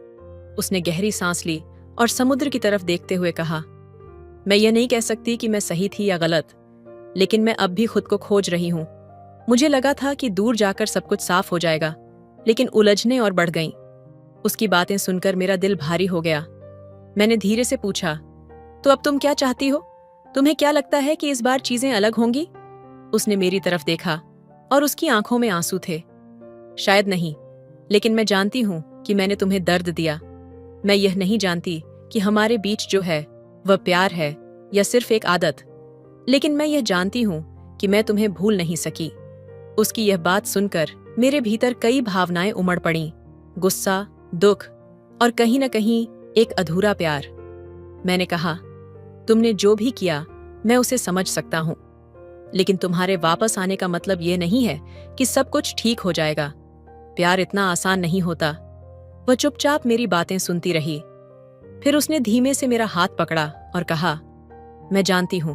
उसने गहरी सांस ली और समुद्र की तरफ देखते हुए कहा, मैं यह नहीं कह सकती कि मैं सही थी या गलत, लेकिन मैं अब भी खुद को खोज रही हूं। मुझे लगा था कि दूर जाकर सब कुछ साफ हो जाएगा, लेकिन उलझने और बढ़ गईं। उसकी बातें सुनकर मेरा दिल भारी हो गया। मैंने धीरे से पूछा, तो अब तुम क्या चाहती हो? तुम्हें क्या लगता है कि इस बार चीजें अलग होंगी? उसने मेरी तरफ देखा और उसकी आंखों में आंसू थे। शायद नहीं, लेकिन मैं जानती हूं कि मैंने तुम्हें दर्द दिया। मैं यह नहीं जानती कि हमारे बीच जो है वह प्यार है या सिर्फ एक आदत, लेकिन मैं यह जानती हूं कि मैं तुम्हें भूल नहीं सकी। उसकी यह बात सुनकर मेरे भीतर कई भावनाएं उमड़ पड़ीं, गुस्सा, दुख और कहीं न कहीं एक अधूरा प्यार। मैंने कहा, तुमने जो भी किया मैं उसे समझ सकता हूं, लेकिन तुम्हारे वापस आने का मतलब यह नहीं है कि सब कुछ ठीक हो जाएगा। प्यार इतना आसान नहीं होता। वह चुपचाप मेरी बातें सुनती रही। फिर उसने धीमे से मेरा हाथ पकड़ा और कहा, मैं जानती हूं,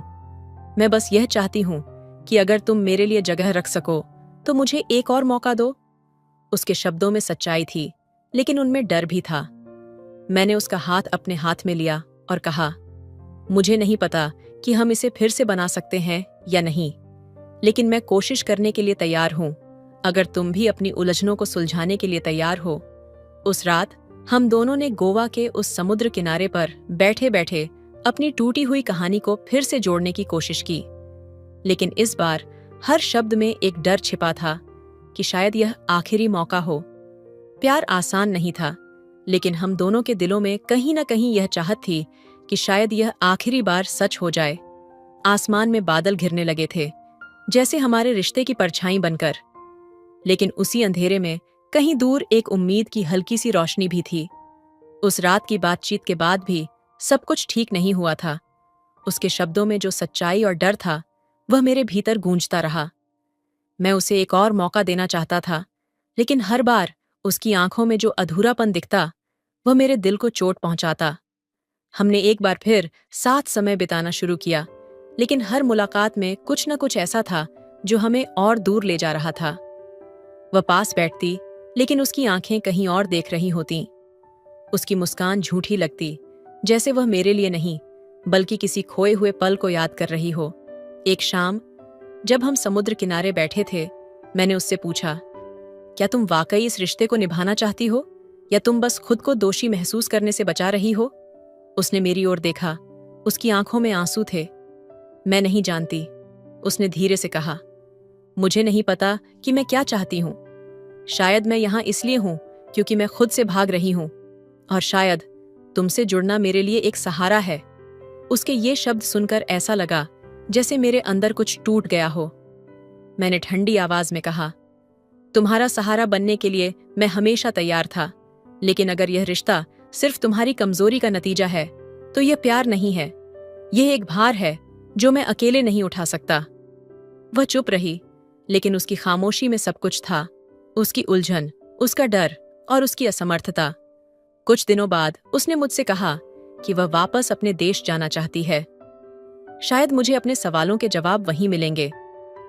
मैं बस यह चाहती हूं कि अगर तुम मेरे लिए जगह रख सको तो मुझे एक और मौका दो। उसके शब्दों में सच्चाई थी, लेकिन उनमें डर भी था। मैंने उसका हाथ अपने हाथ में लिया और कहा, मुझे नहीं पता कि हम इसे फिर से बना सकते हैं या नहीं, लेकिन मैं कोशिश करने के लिए तैयार हूं, अगर तुम भी अपनी उलझनों को सुलझाने के लिए तैयार हो। उस रात हम दोनों ने गोवा के उस समुद्र किनारे पर बैठे बैठे अपनी टूटी हुई कहानी को फिर से जोड़ने की कोशिश की, लेकिन इस बार हर शब्द में एक डर छिपा था कि शायद यह आखिरी मौका हो। प्यार आसान नहीं था, लेकिन हम दोनों के दिलों में कहीं न कहीं यह चाहत थी कि शायद यह आखिरी बार सच हो जाए। आसमान में बादल घिरने लगे थे, जैसे हमारे रिश्ते की परछाई बनकर, लेकिन उसी अंधेरे में कहीं दूर एक उम्मीद की हल्की सी रोशनी भी थी। उस रात की बातचीत के बाद भी सब कुछ ठीक नहीं हुआ था। उसके शब्दों में जो सच्चाई और डर था, वह मेरे भीतर गूंजता रहा। मैं उसे एक और मौका देना चाहता था, लेकिन हर बार उसकी आंखों में जो अधूरापन दिखता, वह मेरे दिल को चोट पहुंचाता। हमने एक बार फिर साथ समय बिताना शुरू किया, लेकिन हर मुलाकात में कुछ न कुछ ऐसा था जो हमें और दूर ले जा रहा था। वह पास बैठती, लेकिन उसकी आंखें कहीं और देख रही होतीं। उसकी मुस्कान झूठी लगती, जैसे वह मेरे लिए नहीं, बल्कि किसी खोए हुए पल को याद कर रही हो। एक शाम जब हम समुद्र किनारे बैठे थे, मैंने उससे पूछा, क्या तुम वाकई इस रिश्ते को निभाना चाहती हो, या तुम बस खुद को दोषी महसूस करने से बचा रही हो? उसने मेरी ओर देखा, उसकी आंखों में आंसू थे। मैं नहीं जानती, उसने धीरे से कहा। मुझे नहीं पता कि मैं क्या चाहती हूं। शायद मैं यहां इसलिए हूं क्योंकि मैं खुद से भाग रही हूं, और शायद तुमसे जुड़ना मेरे लिए एक सहारा है। उसके ये शब्द सुनकर ऐसा लगा जैसे मेरे अंदर कुछ टूट गया हो। मैंने ठंडी आवाज में कहा, तुम्हारा सहारा बनने के लिए मैं हमेशा तैयार था, लेकिन अगर यह रिश्ता सिर्फ तुम्हारी कमजोरी का नतीजा है तो यह प्यार नहीं है। यह एक भार है जो मैं अकेले नहीं उठा सकता। वह चुप रही, लेकिन उसकी खामोशी में सब कुछ था, उसकी उलझन, उसका डर और उसकी असमर्थता। कुछ दिनों बाद उसने मुझसे कहा कि वह वापस अपने देश जाना चाहती है। शायद मुझे अपने सवालों के जवाब वहीं मिलेंगे,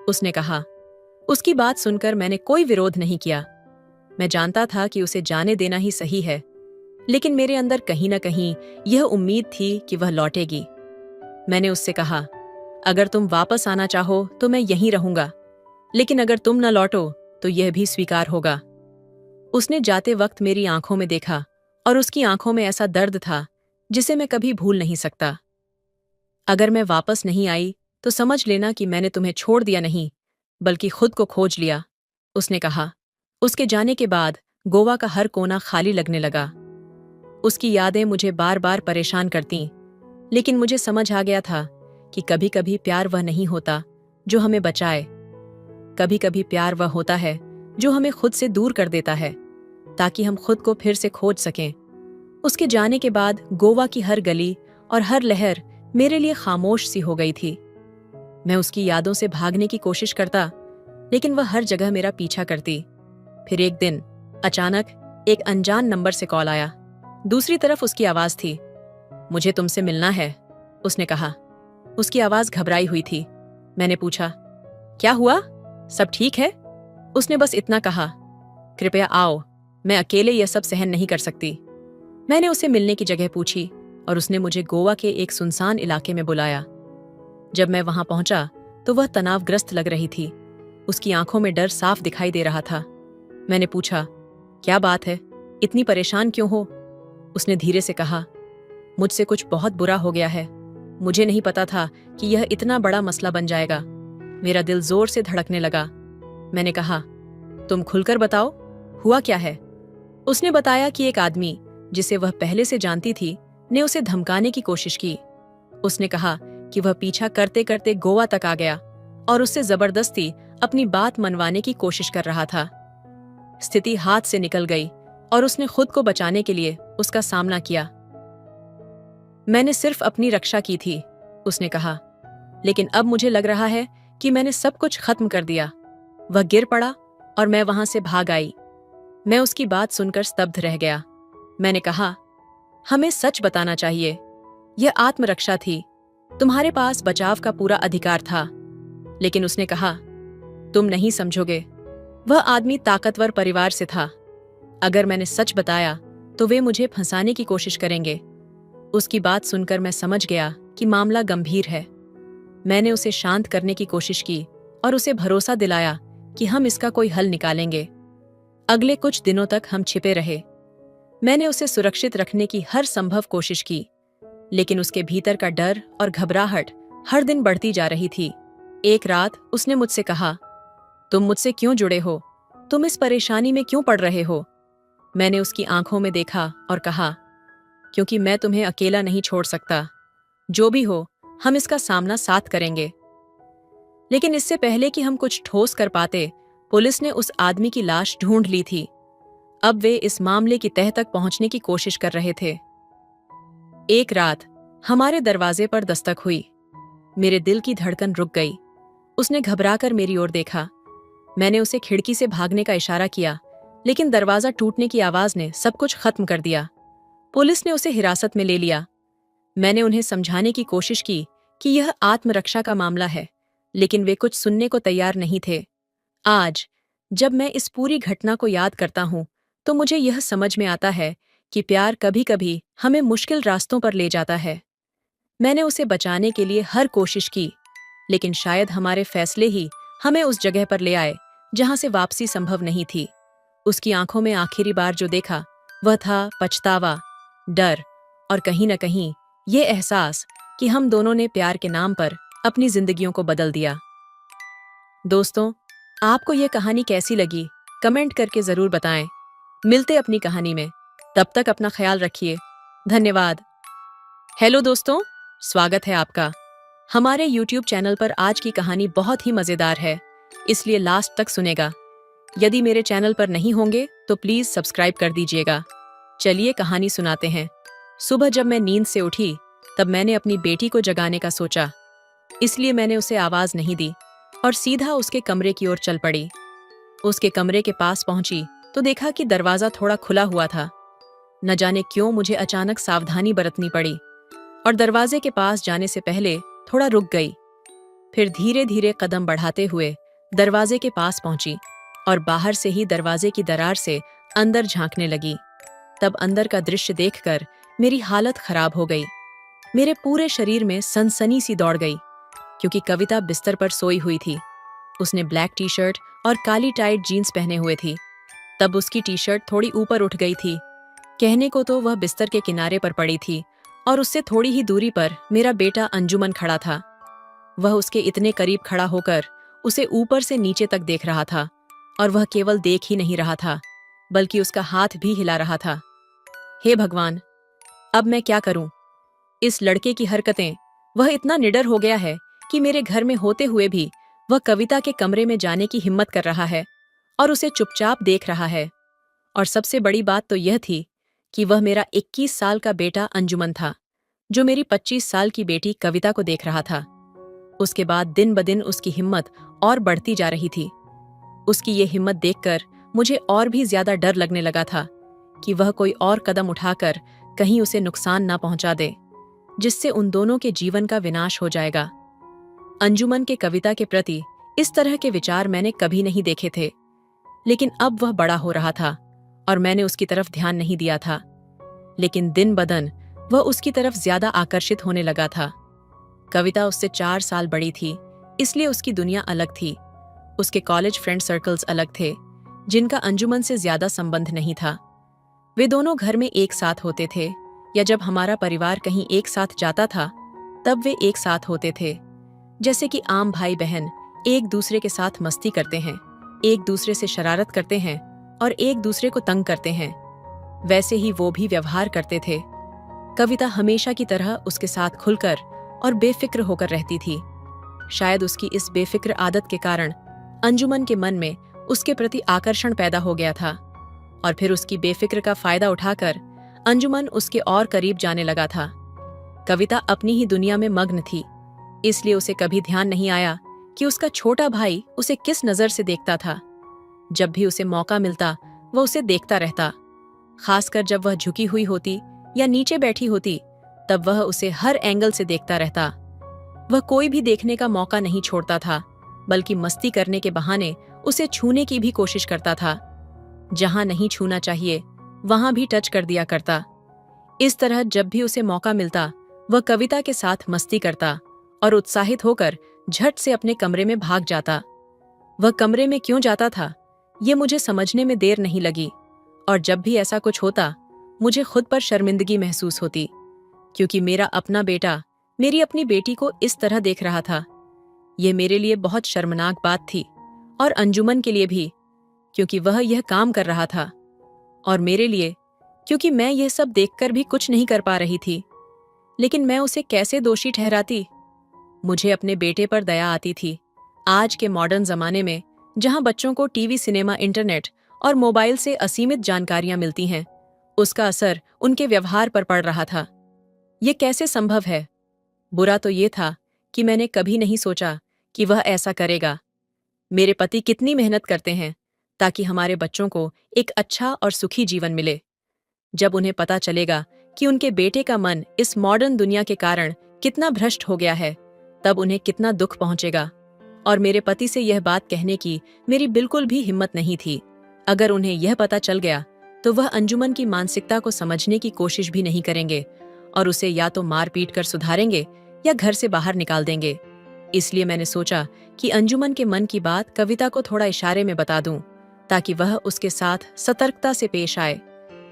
उसने कहा। उसकी बात सुनकर मैंने कोई विरोध नहीं किया। मैं जानता था कि उसे जाने देना ही सही है, लेकिन मेरे अंदर कहीं न कहीं यह उम्मीद थी कि वह लौटेगी। मैंने उससे कहा, अगर तुम वापस आना चाहो तो मैं यहीं रहूंगा, लेकिन अगर तुम न लौटो तो यह भी स्वीकार होगा। उसने जाते वक्त मेरी आंखों में देखा और उसकी आंखों में ऐसा दर्द था जिसे मैं कभी भूल नहीं सकता। अगर मैं वापस नहीं आई तो समझ लेना कि मैंने तुम्हें छोड़ दिया नहीं, बल्कि खुद को खोज लिया, उसने कहा। उसके जाने के बाद गोवा का हर कोना खाली लगने लगा। उसकी यादें मुझे बार बार परेशान करतीं, लेकिन मुझे समझ आ गया था कि कभी कभी प्यार वह नहीं होता जो हमें बचाए। कभी कभी प्यार वह होता है जो हमें खुद से दूर कर देता है, ताकि हम खुद को फिर से खोज सकें। उसके जाने के बाद गोवा की हर गली और हर लहर मेरे लिए खामोश सी हो गई थी। मैं उसकी यादों से भागने की कोशिश करता, लेकिन वह हर जगह मेरा पीछा करती। फिर एक दिन अचानक एक अनजान नंबर से कॉल आया। दूसरी तरफ उसकी आवाज थी। मुझे तुमसे मिलना है, उसने कहा। उसकी आवाज घबराई हुई थी। मैंने पूछा, क्या हुआ? सब ठीक है? उसने बस इतना कहा, कृपया आओ, मैं अकेले यह सब सहन नहीं कर सकती। मैंने उसे मिलने की जगह पूछी और उसने मुझे गोवा के एक सुनसान इलाके में बुलाया। जब मैं वहां पहुंचा तो वह तनावग्रस्त लग रही थी। उसकी आंखों में डर साफ दिखाई दे रहा था। मैंने पूछा, क्या बात है, इतनी परेशान क्यों हो? उसने धीरे से कहा, मुझसे कुछ बहुत बुरा हो गया है। मुझे नहीं पता था कि यह इतना बड़ा मसला बन जाएगा। मेरा दिल जोर से धड़कने लगा। मैंने कहा, तुम खुलकर बताओ, हुआ क्या है? उसने बताया कि एक आदमी जिसे वह पहले से जानती थी ने उसे धमकाने की कोशिश की। उसने कहा कि वह पीछा करते करते गोवा तक आ गया और उससे जबरदस्ती अपनी बात मनवाने की कोशिश कर रहा था। स्थिति हाथ से निकल गई और उसने खुद को बचाने के लिए उसका सामना किया। मैंने सिर्फ अपनी रक्षा की थी, उसने कहा, लेकिन अब मुझे लग रहा है कि मैंने सब कुछ खत्म कर दिया। वह गिर पड़ा और मैं वहां से भाग आई। मैं उसकी बात सुनकर स्तब्ध रह गया। मैंने कहा, हमें सच बताना चाहिए। यह आत्मरक्षा थी, तुम्हारे पास बचाव का पूरा अधिकार था। लेकिन उसने कहा, तुम नहीं समझोगे। वह आदमी ताकतवर परिवार से था। अगर मैंने सच बताया तो वे मुझे फंसाने की कोशिश करेंगे। उसकी बात सुनकर मैं समझ गया कि मामला गंभीर है। मैंने उसे शांत करने की कोशिश की और उसे भरोसा दिलाया कि हम इसका कोई हल निकालेंगे। अगले कुछ दिनों तक हम छिपे रहे। मैंने उसे सुरक्षित रखने की हर संभव कोशिश की, लेकिन उसके भीतर का डर और घबराहट हर दिन बढ़ती जा रही थी। एक रात उसने मुझसे कहा, तुम मुझसे क्यों जुड़े हो? तुम इस परेशानी में क्यों पड़ रहे हो? मैंने उसकी आंखों में देखा और कहा, क्योंकि मैं तुम्हें अकेला नहीं छोड़ सकता। जो भी हो, हम इसका सामना साथ करेंगे। लेकिन इससे पहले कि हम कुछ ठोस कर पाते, पुलिस ने उस आदमी की लाश ढूंढ ली थी। अब वे इस मामले की तह तक पहुंचने की कोशिश कर रहे थे। एक रात हमारे दरवाजे पर दस्तक हुई। मेरे दिल की धड़कन रुक गई। उसने घबराकर मेरी ओर देखा। मैंने उसे खिड़की से भागने का इशारा किया, लेकिन दरवाजा टूटने की आवाज ने सब कुछ खत्म कर दिया। पुलिस ने उसे हिरासत में ले लिया। मैंने उन्हें समझाने की कोशिश की कि यह आत्मरक्षा का मामला है, लेकिन वे कुछ सुनने को तैयार नहीं थे। आज जब मैं इस पूरी घटना को याद करता हूं, तो मुझे यह समझ में आता है कि प्यार कभी-कभी हमें मुश्किल रास्तों पर ले जाता है। मैंने उसे बचाने के लिए हर कोशिश की, लेकिन शायद हमारे फैसले ही हमें उस जगह पर ले आए जहां से वापसी संभव नहीं थी। उसकी आंखों में आखिरी बार जो देखा वह था पछतावा, डर और कहीं न कहीं ये एहसास कि हम दोनों ने प्यार के नाम पर अपनी जिंदगियों को बदल दिया। दोस्तों, आपको ये कहानी कैसी लगी? कमेंट करके जरूर बताएं। मिलते अपनी कहानी में। तब तक अपना ख्याल रखिए। धन्यवाद। हेलो दोस्तों, स्वागत है आपका। हमारे YouTube चैनल पर आज की कहानी बहुत ही मजेदार है, इसलिए लास्ट तक सुनेगा। यदि मेरे चैनल पर नहीं होंगे तो प्लीज सब्सक्राइब कर दीजिएगा। चलिए कहानी सुनाते हैं। सुबह जब मैं नींद से उठी, तब मैंने अपनी बेटी को जगाने का सोचा। इसलिए मैंने उसे आवाज नहीं दी और सीधा उसके कमरे की ओर चल पड़ी। उसके कमरे के पास पहुंची तो देखा कि दरवाजा थोड़ा खुला हुआ था। न जाने क्यों मुझे अचानक सावधानी बरतनी पड़ी और दरवाजे के पास जाने से पहले थोड़ा रुक गई। फिर धीरे धीरे कदम बढ़ाते हुए दरवाजे के पास पहुंची और बाहर से ही दरवाजे की दरार से अंदर झांकने लगी। तब अंदर का दृश्य देखकर मेरी हालत खराब हो गई। मेरे पूरे शरीर में सनसनी सी दौड़ गई, क्योंकि कविता बिस्तर पर सोई हुई थी। उसने ब्लैक टी शर्ट और काली टाइट जीन्स पहने हुए थी। तब उसकी टी शर्ट थोड़ी ऊपर उठ गई थी। कहने को तो वह बिस्तर के किनारे पर पड़ी थी और उससे थोड़ी ही दूरी पर मेरा बेटा अंजुमन खड़ा था। वह उसके इतने करीब खड़ा होकर उसे ऊपर से नीचे तक देख रहा था, और वह केवल देख ही नहीं रहा था बल्कि उसका हाथ भी हिला रहा था। हे भगवान, अब मैं क्या करूं? इस लड़के की हरकतें, वह इतना निडर हो गया है कि मेरे घर में होते हुए भी वह कविता के कमरे में जाने की हिम्मत कर रहा है और उसे चुपचाप देख रहा है। और सबसे बड़ी बात तो यह थी कि वह मेरा 21 साल का बेटा अंजुमन था, जो मेरी 25 साल की बेटी कविता को देख रहा था। उसके बाद दिन ब दिन उसकी हिम्मत और बढ़ती जा रही थी। उसकी ये हिम्मत देखकर मुझे और भी ज्यादा डर लगने लगा था कि वह कोई और कदम उठाकर कहीं उसे नुकसान ना पहुंचा दे, जिससे उन दोनों के जीवन का विनाश हो जाएगा। अंजुमन के कविता के प्रति इस तरह के विचार मैंने कभी नहीं देखे थे, लेकिन अब वह बड़ा हो रहा था और मैंने उसकी तरफ ध्यान नहीं दिया था। लेकिन दिन ब दिन वह उसकी तरफ ज्यादा आकर्षित होने लगा था। कविता उससे 4 साल बड़ी थी, इसलिए उसकी दुनिया अलग थी। उसके कॉलेज फ्रेंड सर्कल्स अलग थे, जिनका अंजुमन से ज्यादा संबंध नहीं था। वे दोनों घर में एक साथ होते थे, या जब हमारा परिवार कहीं एक साथ जाता था तब वे एक साथ होते थे। जैसे कि आम भाई बहन एक दूसरे के साथ मस्ती करते हैं, एक दूसरे से शरारत करते हैं और एक दूसरे को तंग करते हैं, वैसे ही वो भी व्यवहार करते थे। कविता हमेशा की तरह उसके साथ खुलकर और बेफिक्र होकर रहती थी। शायद उसकी इस बेफिक्र आदत के कारण अंजुमन के मन में उसके प्रति आकर्षण पैदा हो गया था, और फिर उसकी बेफिक्र का फायदा उठाकर अंजुमन उसके और करीब जाने लगा था। कविता अपनी ही दुनिया में मग्न थी, इसलिए उसे कभी ध्यान नहीं आया कि उसका छोटा भाई उसे किस नजर से देखता था। जब भी उसे मौका मिलता वह उसे देखता रहता, खासकर जब वह झुकी हुई होती या नीचे बैठी होती, तब वह उसे हर एंगल से देखता रहता। वह कोई भी देखने का मौका नहीं छोड़ता था, बल्कि मस्ती करने के बहाने उसे छूने की भी कोशिश करता था। जहां नहीं छूना चाहिए वहां भी टच कर दिया करता। इस तरह जब भी उसे मौका मिलता वह कविता के साथ मस्ती करता और उत्साहित होकर झट से अपने कमरे में भाग जाता। वह कमरे में क्यों जाता था ये मुझे समझने में देर नहीं लगी, और जब भी ऐसा कुछ होता मुझे खुद पर शर्मिंदगी महसूस होती, क्योंकि मेरा अपना बेटा मेरी अपनी बेटी को इस तरह देख रहा था। ये मेरे लिए बहुत शर्मनाक बात थी, और अंजुमन के लिए भी, क्योंकि वह यह काम कर रहा था, और मेरे लिए क्योंकि मैं यह सब देखकर भी कुछ नहीं कर पा रही थी। लेकिन मैं उसे कैसे दोषी ठहराती? मुझे अपने बेटे पर दया आती थी। आज के मॉडर्न जमाने में जहां बच्चों को टीवी, सिनेमा, इंटरनेट और मोबाइल से असीमित जानकारियां मिलती हैं, उसका असर उनके व्यवहार पर पड़ रहा था। ये कैसे संभव है? बुरा तो ये था कि मैंने कभी नहीं सोचा कि वह ऐसा करेगा। मेरे पति कितनी मेहनत करते हैं ताकि हमारे बच्चों को एक अच्छा और सुखी जीवन मिले। जब उन्हें पता चलेगा कि उनके बेटे का मन इस मॉडर्न दुनिया के कारण कितना भ्रष्ट हो गया है, तब उन्हें कितना दुख पहुंचेगा। और मेरे पति से यह बात कहने की मेरी बिल्कुल भी हिम्मत नहीं थी। अगर उन्हें यह पता चल गया तो वह अंजुमन की मानसिकता को समझने की कोशिश भी नहीं करेंगे और उसे या तो मार पीट कर सुधारेंगे या घर से बाहर निकाल देंगे। इसलिए मैंने सोचा कि अंजुमन के मन की बात कविता को थोड़ा इशारे में बता दूं, ताकि वह उसके साथ सतर्कता से पेश आए।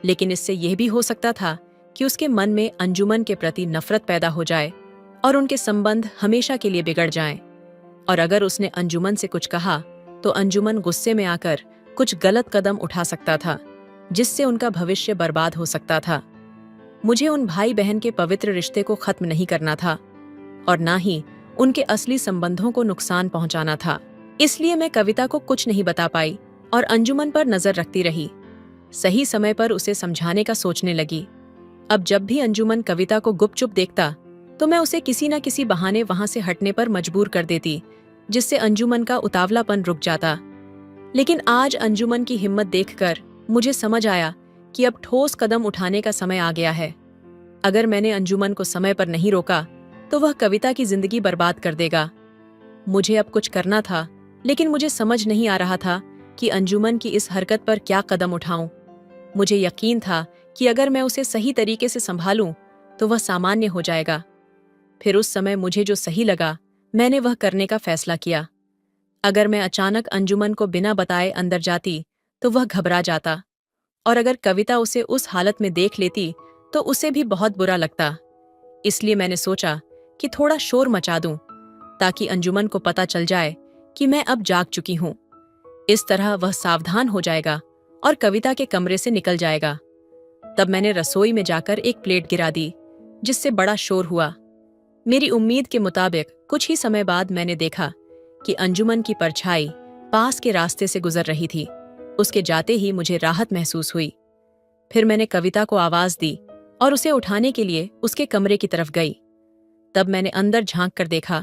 लेकिन इससे यह भी हो सकता था कि उसके मन में अंजुमन के प्रति नफरत पैदा हो जाए और उनके संबंध हमेशा के लिए बिगड़ जाएं। और अगर उसने अंजुमन से कुछ कहा तो अंजुमन गुस्से में आकर कुछ गलत कदम उठा सकता था, जिससे उनका भविष्य बर्बाद हो सकता था। मुझे उन भाई बहन के पवित्र रिश्ते को खत्म नहीं करना था और ना ही उनके असली संबंधों को नुकसान पहुंचाना था। इसलिए मैं कविता को कुछ नहीं बता पाई और अंजुमन पर नजर रखती रही। सही समय पर उसे समझाने का सोचने लगी। अब जब भी अंजुमन कविता को गुपचुप देखता तो मैं उसे किसी न किसी बहाने वहां से हटने पर मजबूर कर देती, जिससे अंजुमन का उतावलापन रुक जाता। लेकिन आज अंजुमन की हिम्मत देखकर मुझे समझ आया कि अब ठोस कदम उठाने का समय आ गया है। अगर मैंने अंजुमन को समय पर नहीं रोका तो वह कविता की जिंदगी बर्बाद कर देगा। मुझे अब कुछ करना था, लेकिन मुझे समझ नहीं आ रहा था कि अंजुमन की इस हरकत पर क्या कदम उठाऊं। मुझे यकीन था कि अगर मैं उसे सही तरीके से संभालूं तो वह सामान्य हो जाएगा। फिर उस समय मुझे जो सही लगा, मैंने वह करने का फैसला किया। अगर मैं अचानक अंजुमन को बिना बताए अंदर जाती तो वह घबरा जाता, और अगर कविता उसे उस हालत में देख लेती तो उसे भी बहुत बुरा लगता। इसलिए मैंने सोचा कि थोड़ा शोर मचा दूं, ताकि अंजुमन को पता चल जाए कि मैं अब जाग चुकी हूं। इस तरह वह सावधान हो जाएगा और कविता के कमरे से निकल जाएगा। तब मैंने रसोई में जाकर एक प्लेट गिरा दी, जिससे बड़ा शोर हुआ। मेरी उम्मीद के मुताबिक कुछ ही समय बाद मैंने देखा कि अंजुमन की परछाई पास के रास्ते से गुजर रही थी। उसके जाते ही मुझे राहत महसूस हुई। फिर मैंने कविता को आवाज दी और उसे उठाने के लिए उसके कमरे की तरफ गई। तब मैंने अंदर झांक कर देखा,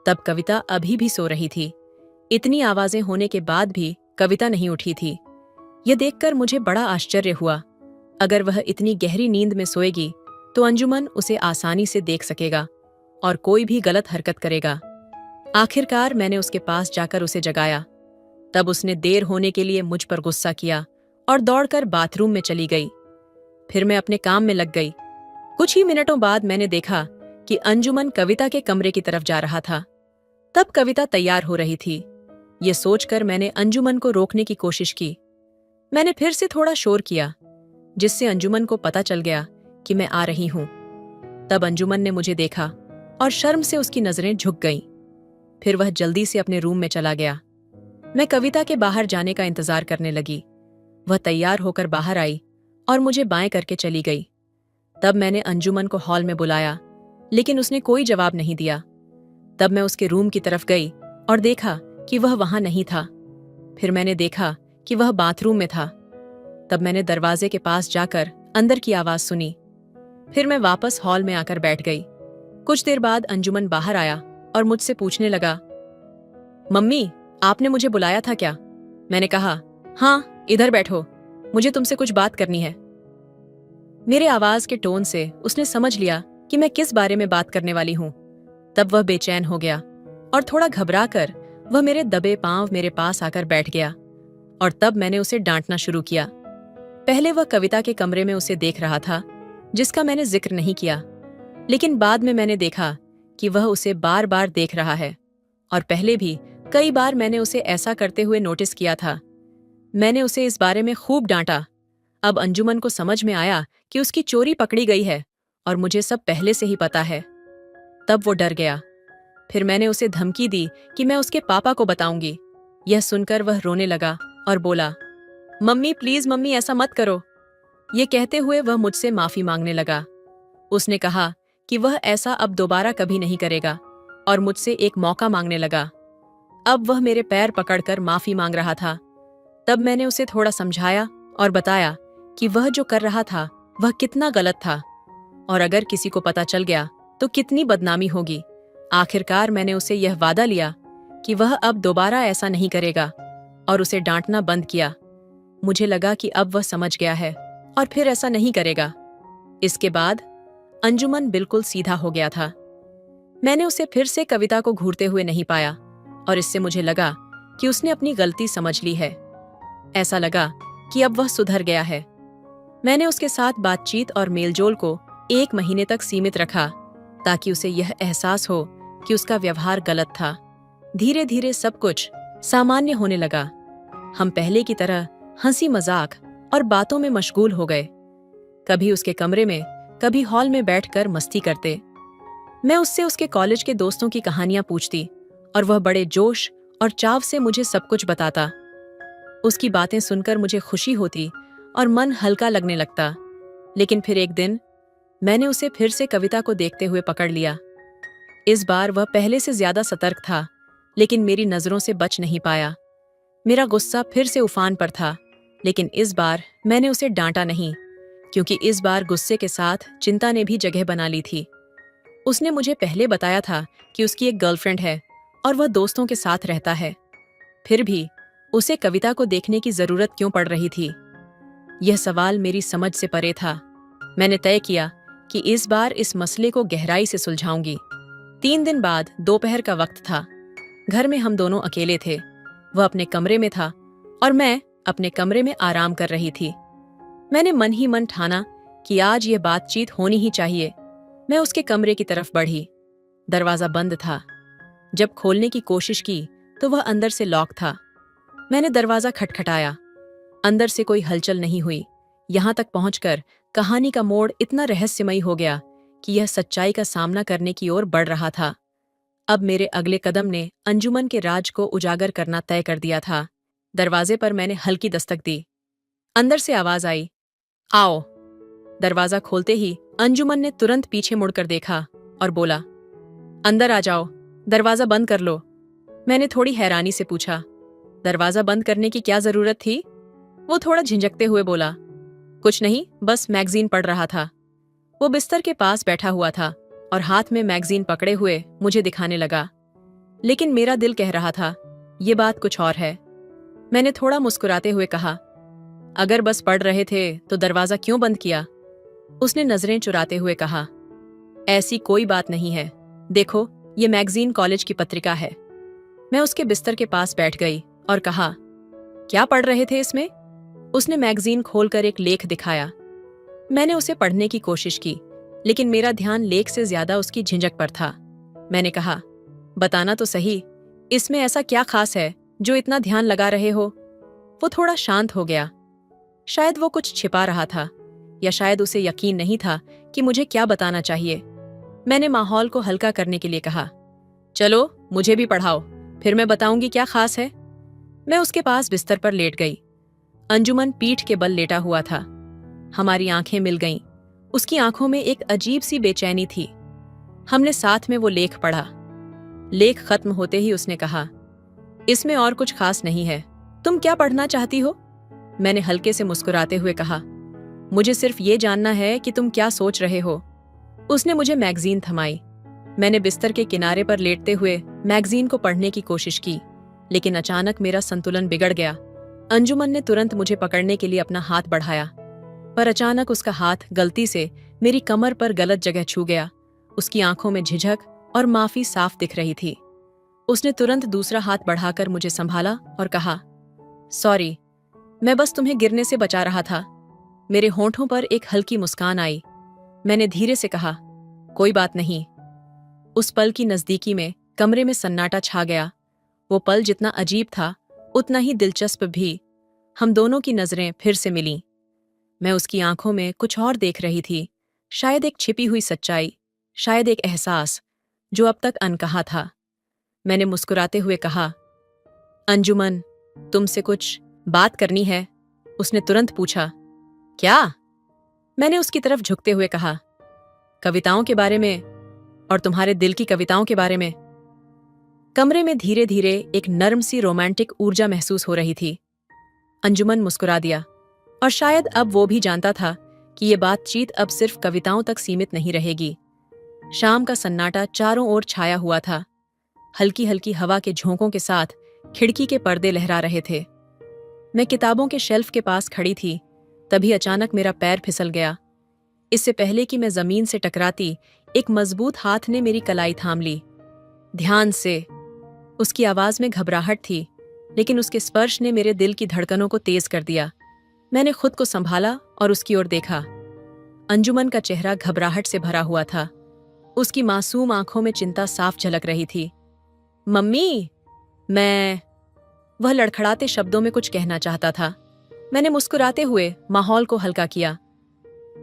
तब कविता अभी भी सो रही थी। इतनी आवाजें होने के बाद भी कविता नहीं उठी थी। यह देखकर मुझे बड़ा आश्चर्य हुआ। अगर वह इतनी गहरी नींद में सोएगी तो अंजुमन उसे आसानी से देख सकेगा और कोई भी गलत हरकत करेगा। आखिरकार मैंने उसके पास जाकर उसे जगाया। तब उसने देर होने के लिए मुझ पर गुस्सा किया और दौड़कर बाथरूम में चली गई। फिर मैं अपने काम में लग गई। कुछ ही मिनटों बाद मैंने देखा कि अंजुमन कविता के कमरे की तरफ जा रहा था। तब कविता तैयार हो रही थी। ये सोचकर मैंने अंजुमन को रोकने की कोशिश की। मैंने फिर से थोड़ा शोर किया, जिससे अंजुमन को पता चल गया कि मैं आ रही हूं। तब अंजुमन ने मुझे देखा और शर्म से उसकी नजरें झुक गईं। फिर वह जल्दी से अपने रूम में चला गया। मैं कविता के बाहर जाने का इंतजार करने लगी। वह तैयार होकर बाहर आई और मुझे बाएं करके चली गई। तब मैंने अंजुमन को हॉल में बुलाया, लेकिन उसने कोई जवाब नहीं दिया। तब मैं उसके रूम की तरफ गई और देखा कि वह वहां नहीं था। फिर मैंने देखा कि वह बाथरूम में था। तब मैंने दरवाजे के पास जाकर अंदर की आवाज सुनी। फिर मैं वापस हॉल में आकर बैठ गई। कुछ देर बाद अंजुमन बाहर आया और मुझसे पूछने लगा, मम्मी, आपने मुझे बुलाया था क्या? मैंने कहा, हाँ, इधर बैठो, मुझे तुमसे कुछ बात करनी है। मेरे आवाज के टोन से उसने समझ लिया कि मैं किस बारे में बात करने वाली हूं। तब वह बेचैन हो गया और थोड़ा घबराकर वह मेरे दबे पांव मेरे पास आकर बैठ गया। और तब मैंने उसे डांटना शुरू किया। पहले वह कविता के कमरे में उसे देख रहा था, जिसका मैंने जिक्र नहीं किया, लेकिन बाद में मैंने देखा कि वह उसे बार बार देख रहा है। और पहले भी कई बार मैंने उसे ऐसा करते हुए नोटिस किया था। मैंने उसे इस बारे में खूब डांटा। अब अंजुमन को समझ में आया कि उसकी चोरी पकड़ी गई है और मुझे सब पहले से ही पता है। तब वो डर गया। फिर मैंने उसे धमकी दी कि मैं उसके पापा को बताऊंगी। यह सुनकर वह रोने लगा और बोला, मम्मी प्लीज मम्मी, ऐसा मत करो। ये कहते हुए वह मुझसे माफी मांगने लगा। उसने कहा कि वह ऐसा अब दोबारा कभी नहीं करेगा और मुझसे एक मौका मांगने लगा। अब वह मेरे पैर पकड़कर माफी मांग रहा था। तब मैंने उसे थोड़ा समझाया और बताया कि वह जो कर रहा था वह कितना गलत था, और अगर किसी को पता चल गया तो कितनी बदनामी होगी। आखिरकार मैंने उसे यह वादा लिया कि वह अब दोबारा ऐसा नहीं करेगा और उसे डांटना बंद किया। मुझे लगा कि अब वह समझ गया है और फिर ऐसा नहीं करेगा। इसके बाद अंजुमन बिल्कुल सीधा हो गया था। मैंने उसे फिर से कविता को घूरते हुए नहीं पाया और इससे मुझे लगा कि उसने अपनी गलती समझ ली है। ऐसा लगा कि अब वह सुधर गया है। मैंने उसके साथ बातचीत और मेलजोल को 1 महीने तक सीमित रखा, ताकि उसे यह एहसास हो कि उसका व्यवहार गलत था। धीरे धीरे सब कुछ सामान्य होने लगा। हम पहले की तरह हंसी मजाक और बातों में मशगूल हो गए। कभी उसके कमरे में, कभी हॉल में बैठकर मस्ती करते। मैं उससे उसके कॉलेज के दोस्तों की कहानियां पूछती और वह बड़े जोश और चाव से मुझे सब कुछ बताता। उसकी बातें सुनकर मुझे खुशी होती और मन हल्का लगने लगता। लेकिन फिर एक दिन मैंने उसे फिर से कविता को देखते हुए पकड़ लिया। इस बार वह पहले से ज्यादा सतर्क था, लेकिन मेरी नजरों से बच नहीं पाया। मेरा गुस्सा फिर से उफान पर था, लेकिन इस बार मैंने उसे डांटा नहीं, क्योंकि इस बार गुस्से के साथ चिंता ने भी जगह बना ली थी। उसने मुझे पहले बताया था कि उसकी एक गर्लफ्रेंड है और वह दोस्तों के साथ रहता है। फिर भी उसे कविता को देखने की जरूरत क्यों पड़ रही थी? यह सवाल मेरी समझ से परे था। मैंने तय किया कि इस बार इस मसले को गहराई से सुलझाऊंगी। 3 दिन बाद दोपहर का वक्त था। घर में हम दोनों अकेले थे। वह अपने कमरे में था और मैं अपने कमरे में आराम कर रही थी। मैंने मन ही मन ठाना कि आज यह बातचीत होनी ही चाहिए। मैं उसके कमरे की तरफ बढ़ी। दरवाजा बंद था। जब खोलने की कोशिश की तो वह अंदर से लॉक था। मैंने दरवाजा खटखटाया। अंदर से कोई हलचल नहीं हुई। यहां तक पहुंचकर कहानी का मोड़ इतना रहस्यमयी हो गया कि यह सच्चाई का सामना करने की ओर बढ़ रहा था। अब मेरे अगले कदम ने अंजुमन के राज को उजागर करना तय कर दिया था। दरवाजे पर मैंने हल्की दस्तक दी। अंदर से आवाज आई, आओ। दरवाजा खोलते ही अंजुमन ने तुरंत पीछे मुड़कर देखा और बोला, अंदर आ जाओ, दरवाजा बंद कर लो। मैंने थोड़ी हैरानी से पूछा, दरवाजा बंद करने की क्या जरूरत थी? वो थोड़ा झिंझकते हुए बोला, कुछ नहीं, बस मैगजीन पढ़ रहा था। वो बिस्तर के पास बैठा हुआ था और हाथ में मैगजीन पकड़े हुए मुझे दिखाने लगा। लेकिन मेरा दिल कह रहा था, ये बात कुछ और है। मैंने थोड़ा मुस्कुराते हुए कहा, अगर बस पढ़ रहे थे तो दरवाजा क्यों बंद किया? उसने नजरें चुराते हुए कहा, ऐसी कोई बात नहीं है। देखो, ये मैगजीन कॉलेज की पत्रिका है। मैं उसके बिस्तर के पास बैठ गई और कहा, क्या पढ़ रहे थे इसमें? उसने मैगजीन खोलकर एक लेख दिखाया। मैंने उसे पढ़ने की कोशिश की, लेकिन मेरा ध्यान लेख से ज्यादा उसकी झिंझक पर था। मैंने कहा, बताना तो सही, इसमें ऐसा क्या खास है जो इतना ध्यान लगा रहे हो? वो थोड़ा शांत हो गया। शायद वो कुछ छिपा रहा था, या शायद उसे यकीन नहीं था कि मुझे क्या बताना चाहिए। मैंने माहौल को हल्का करने के लिए कहा, चलो मुझे भी पढ़ाओ, फिर मैं बताऊंगी क्या खास है। मैं उसके पास बिस्तर पर लेट गई। अंजुमन पीठ के बल लेटा हुआ था। हमारी आंखें मिल गईं। उसकी आंखों में एक अजीब सी बेचैनी थी। हमने साथ में वो लेख पढ़ा। लेख खत्म होते ही उसने कहा, इसमें और कुछ खास नहीं है। तुम क्या पढ़ना चाहती हो? मैंने हल्के से मुस्कुराते हुए कहा, मुझे सिर्फ ये जानना है कि तुम क्या सोच रहे हो। उसने मुझे मैगजीन थमाई। मैंने बिस्तर के किनारे पर लेटते हुए मैगजीन को पढ़ने की कोशिश की, लेकिन अचानक मेरा संतुलन बिगड़ गया। अंजुमन ने तुरंत मुझे पकड़ने के लिए अपना हाथ बढ़ाया, पर अचानक उसका हाथ गलती से मेरी कमर पर गलत जगह छू गया। उसकी आंखों में झिझक और माफी साफ दिख रही थी। उसने तुरंत दूसरा हाथ बढ़ाकर मुझे संभाला और कहा, सॉरी, मैं बस तुम्हें गिरने से बचा रहा था। मेरे होंठों पर एक हल्की मुस्कान आई। मैंने धीरे से कहा, कोई बात नहीं। उस पल की नजदीकी में कमरे में सन्नाटा छा गया। वो पल जितना अजीब था, उतना ही दिलचस्प भी। हम दोनों की नजरें फिर से मिलीं। मैं उसकी आंखों में कुछ और देख रही थी, शायद एक छिपी हुई सच्चाई, शायद एक एहसास जो अब तक अनकहा था। मैंने मुस्कुराते हुए कहा, अंजुमन, तुमसे कुछ बात करनी है। उसने तुरंत पूछा, क्या? मैंने उसकी तरफ झुकते हुए कहा, कविताओं के बारे में, और तुम्हारे दिल की कविताओं के बारे में। कमरे में धीरे धीरे एक नर्म सी रोमांटिक ऊर्जा महसूस हो रही थी। अंजुमन मुस्कुरा दिया, और शायद अब वो भी जानता था कि ये बातचीत अब सिर्फ कविताओं तक सीमित नहीं रहेगी। शाम का सन्नाटा चारों ओर छाया हुआ था। हल्की हल्की हवा के झोंकों के साथ खिड़की के पर्दे लहरा रहे थे। मैं किताबों के शेल्फ के पास खड़ी थी, तभी अचानक मेरा पैर फिसल गया। इससे पहले कि मैं जमीन से टकराती, एक मजबूत हाथ ने मेरी कलाई थाम ली। ध्यान से। उसकी आवाज में घबराहट थी, लेकिन उसके स्पर्श ने मेरे दिल की धड़कनों को तेज कर दिया। मैंने खुद को संभाला और उसकी ओर देखा। अंजुमन का चेहरा घबराहट से भरा हुआ था। उसकी मासूम आंखों में चिंता साफ झलक रही थी। मम्मी, वह लड़खड़ाते शब्दों में कुछ कहना चाहता था। मैंने मुस्कुराते हुए माहौल को हल्का किया।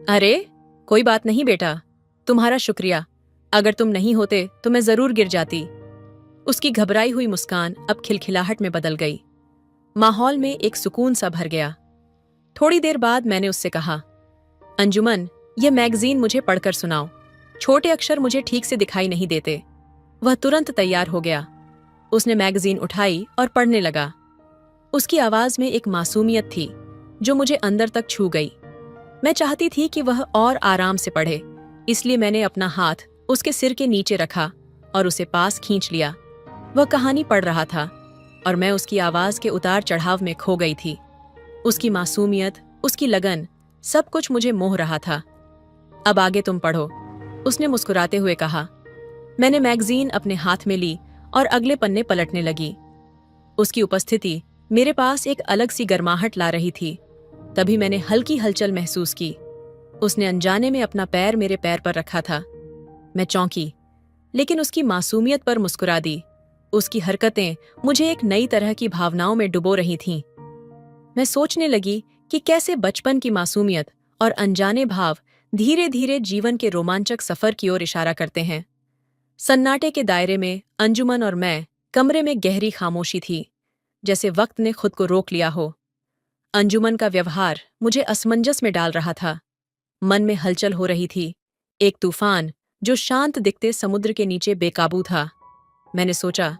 अरे, कोई बात नहीं बेटा, तुम्हारा शुक्रिया। अगर तुम नहीं होते तो मैं जरूर गिर जाती। उसकी घबराई हुई मुस्कान अब खिलखिलाहट में बदल गई। माहौल में एक सुकून सा भर गया। थोड़ी देर बाद मैंने उससे कहा, अंजुमन, यह मैगजीन मुझे पढ़कर सुनाओ। छोटे अक्षर मुझे ठीक से दिखाई नहीं देते। वह तुरंत तैयार हो गया। उसने मैगजीन उठाई और पढ़ने लगा। उसकी आवाज में एक मासूमियत थी जो मुझे अंदर तक छू गई। मैं चाहती थी कि वह और आराम से पढ़े, इसलिए मैंने अपना हाथ उसके सिर के नीचे रखा और उसे पास खींच लिया। वह कहानी पढ़ रहा था और मैं उसकी आवाज के उतार चढ़ाव में खो गई थी। उसकी मासूमियत, उसकी लगन, सब कुछ मुझे मोह रहा था। अब आगे तुम पढ़ो, उसने मुस्कुराते हुए कहा। मैंने मैगजीन अपने हाथ में ली और अगले पन्ने पलटने लगी। उसकी उपस्थिति मेरे पास एक अलग सी गर्माहट ला रही थी। तभी मैंने हल्की हलचल महसूस की। उसने अनजाने में अपना पैर मेरे पैर पर रखा था। मैं चौंकी, लेकिन उसकी मासूमियत पर मुस्कुरा दी। उसकी हरकतें मुझे एक नई तरह की भावनाओं में डुबो रही थीं। मैं सोचने लगी कि कैसे बचपन की मासूमियत और अनजाने भाव धीरे धीरे जीवन के रोमांचक सफर की ओर इशारा करते हैं। सन्नाटे के दायरे में अंजुमन और मैं, कमरे में गहरी खामोशी थी, जैसे वक्त ने खुद को रोक लिया हो। अंजुमन का व्यवहार मुझे असमंजस में डाल रहा था। मन में हलचल हो रही थी, एक तूफान जो शांत दिखते समुद्र के नीचे बेकाबू था। मैंने सोचा,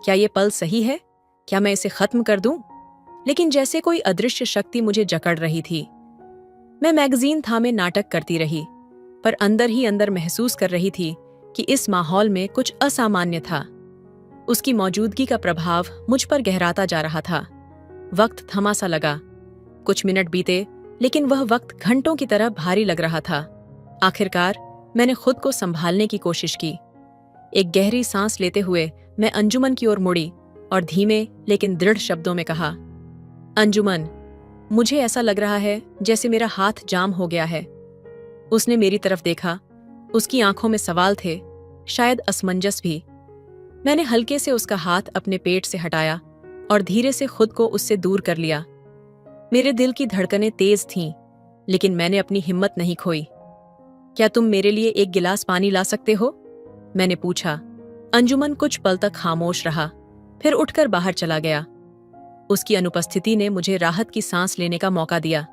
क्या ये पल सही है? क्या मैं इसे खत्म कर दूं? लेकिन जैसे कोई अदृश्य शक्ति मुझे जकड़ रही थी। मैं मैगजीन थामे नाटक करती रही, पर अंदर ही अंदर महसूस कर रही थी कि इस माहौल में कुछ असामान्य था। उसकी मौजूदगी का प्रभाव मुझ पर गहराता जा रहा था। वक्त थमा सा लगा। कुछ मिनट बीते, लेकिन वह वक्त घंटों की तरह भारी लग रहा था। आखिरकार मैंने खुद को संभालने की कोशिश की। एक गहरी सांस लेते हुए मैं अंजुमन की ओर मुड़ी और धीमे लेकिन दृढ़ शब्दों में कहा, अंजुमन, मुझे ऐसा लग रहा है जैसे मेरा हाथ जाम हो गया है। उसने मेरी तरफ देखा। उसकी आंखों में सवाल थे, शायद असमंजस भी। मैंने हल्के से उसका हाथ अपने पेट से हटाया और धीरे से खुद को उससे दूर कर लिया। मेरे दिल की धड़कनें तेज थीं, लेकिन मैंने अपनी हिम्मत नहीं खोई। क्या तुम मेरे लिए एक गिलास पानी ला सकते हो? मैंने पूछा। अंजुमन कुछ पल तक खामोश रहा, फिर उठकर बाहर चला गया। उसकी अनुपस्थिति ने मुझे राहत की सांस लेने का मौका दिया।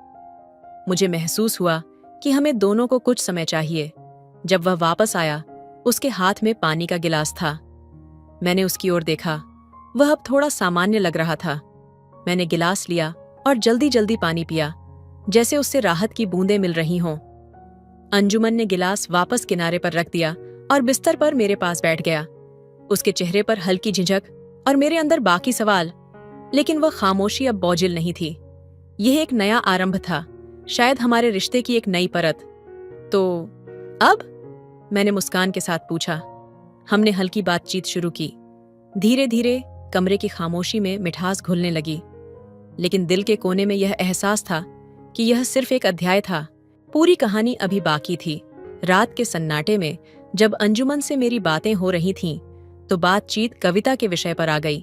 मुझे महसूस हुआ कि हमें दोनों को कुछ समय चाहिए। जब वह वापस आया, उसके हाथ में पानी का गिलास था। मैंने उसकी ओर देखा। वह अब थोड़ा सामान्य लग रहा था। मैंने गिलास लिया और जल्दी जल्दी पानी पिया, जैसे उससे राहत की बूंदें मिल रही हों। अंजुमन ने गिलास वापस किनारे पर रख दिया और बिस्तर पर मेरे पास बैठ गया। उसके चेहरे पर हल्की झिझक और मेरे अंदर बाकी सवाल, लेकिन वह खामोशी अब बोझिल नहीं थी। यह एक नया आरंभ था, शायद हमारे रिश्ते की एक नई परत। तो अब? मैंने मुस्कान के साथ पूछा। हमने हल्की बातचीत शुरू की। धीरे धीरे कमरे की खामोशी में मिठास घुलने लगी, लेकिन दिल के कोने में यह एहसास था कि यह सिर्फ एक अध्याय था। पूरी कहानी अभी बाकी थी। रात के सन्नाटे में जब अंजुमन से मेरी बातें हो रही थीं, तो बातचीत कविता के विषय पर आ गई।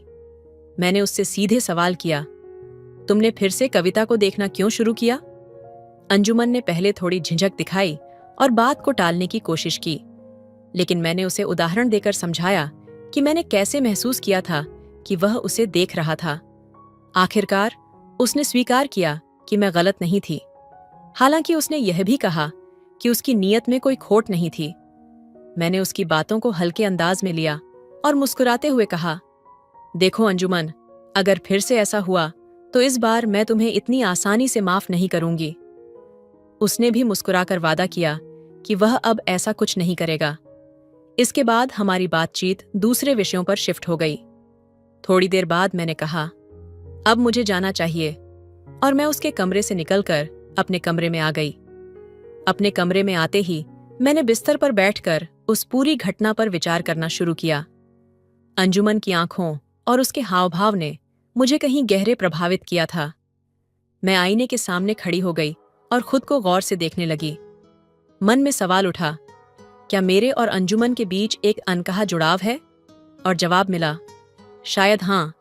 मैंने उससे सीधे सवाल किया, तुमने फिर से कविता को देखना क्यों शुरू किया? अंजुमन ने पहले थोड़ी झिझक दिखाई और बात को टालने की कोशिश की, लेकिन मैंने उसे उदाहरण देकर समझाया कि मैंने कैसे महसूस किया था कि वह उसे देख रहा था। आखिरकार उसने स्वीकार किया कि मैं गलत नहीं थी। हालांकि उसने यह भी कहा कि उसकी नीयत में कोई खोट नहीं थी। मैंने उसकी बातों को हल्के अंदाज में लिया और मुस्कुराते हुए कहा, देखो अंजुमन, अगर फिर से ऐसा हुआ तो इस बार मैं तुम्हें इतनी आसानी से माफ नहीं करूंगी। उसने भी मुस्कुराकर वादा किया कि वह अब ऐसा कुछ नहीं करेगा। इसके बाद हमारी बातचीत दूसरे विषयों पर शिफ्ट हो गई। थोड़ी देर बाद मैंने कहा, अब मुझे जाना चाहिए, और मैं उसके कमरे से निकलकर अपने कमरे में आ गई। अपने कमरे में आते ही मैंने बिस्तर पर बैठकर उस पूरी घटना पर विचार करना शुरू किया। अंजुमन की आंखों और उसके हाव-भाव ने मुझे कहीं गहरे प्रभावित किया था। मैं आईने के सामने खड़ी हो गई और खुद को गौर से देखने लगी। मन में सवाल उठा, क्या मेरे और अंजुमन के बीच एक अनकहा जुड़ाव है? और जवाब मिला, शायद हाँ।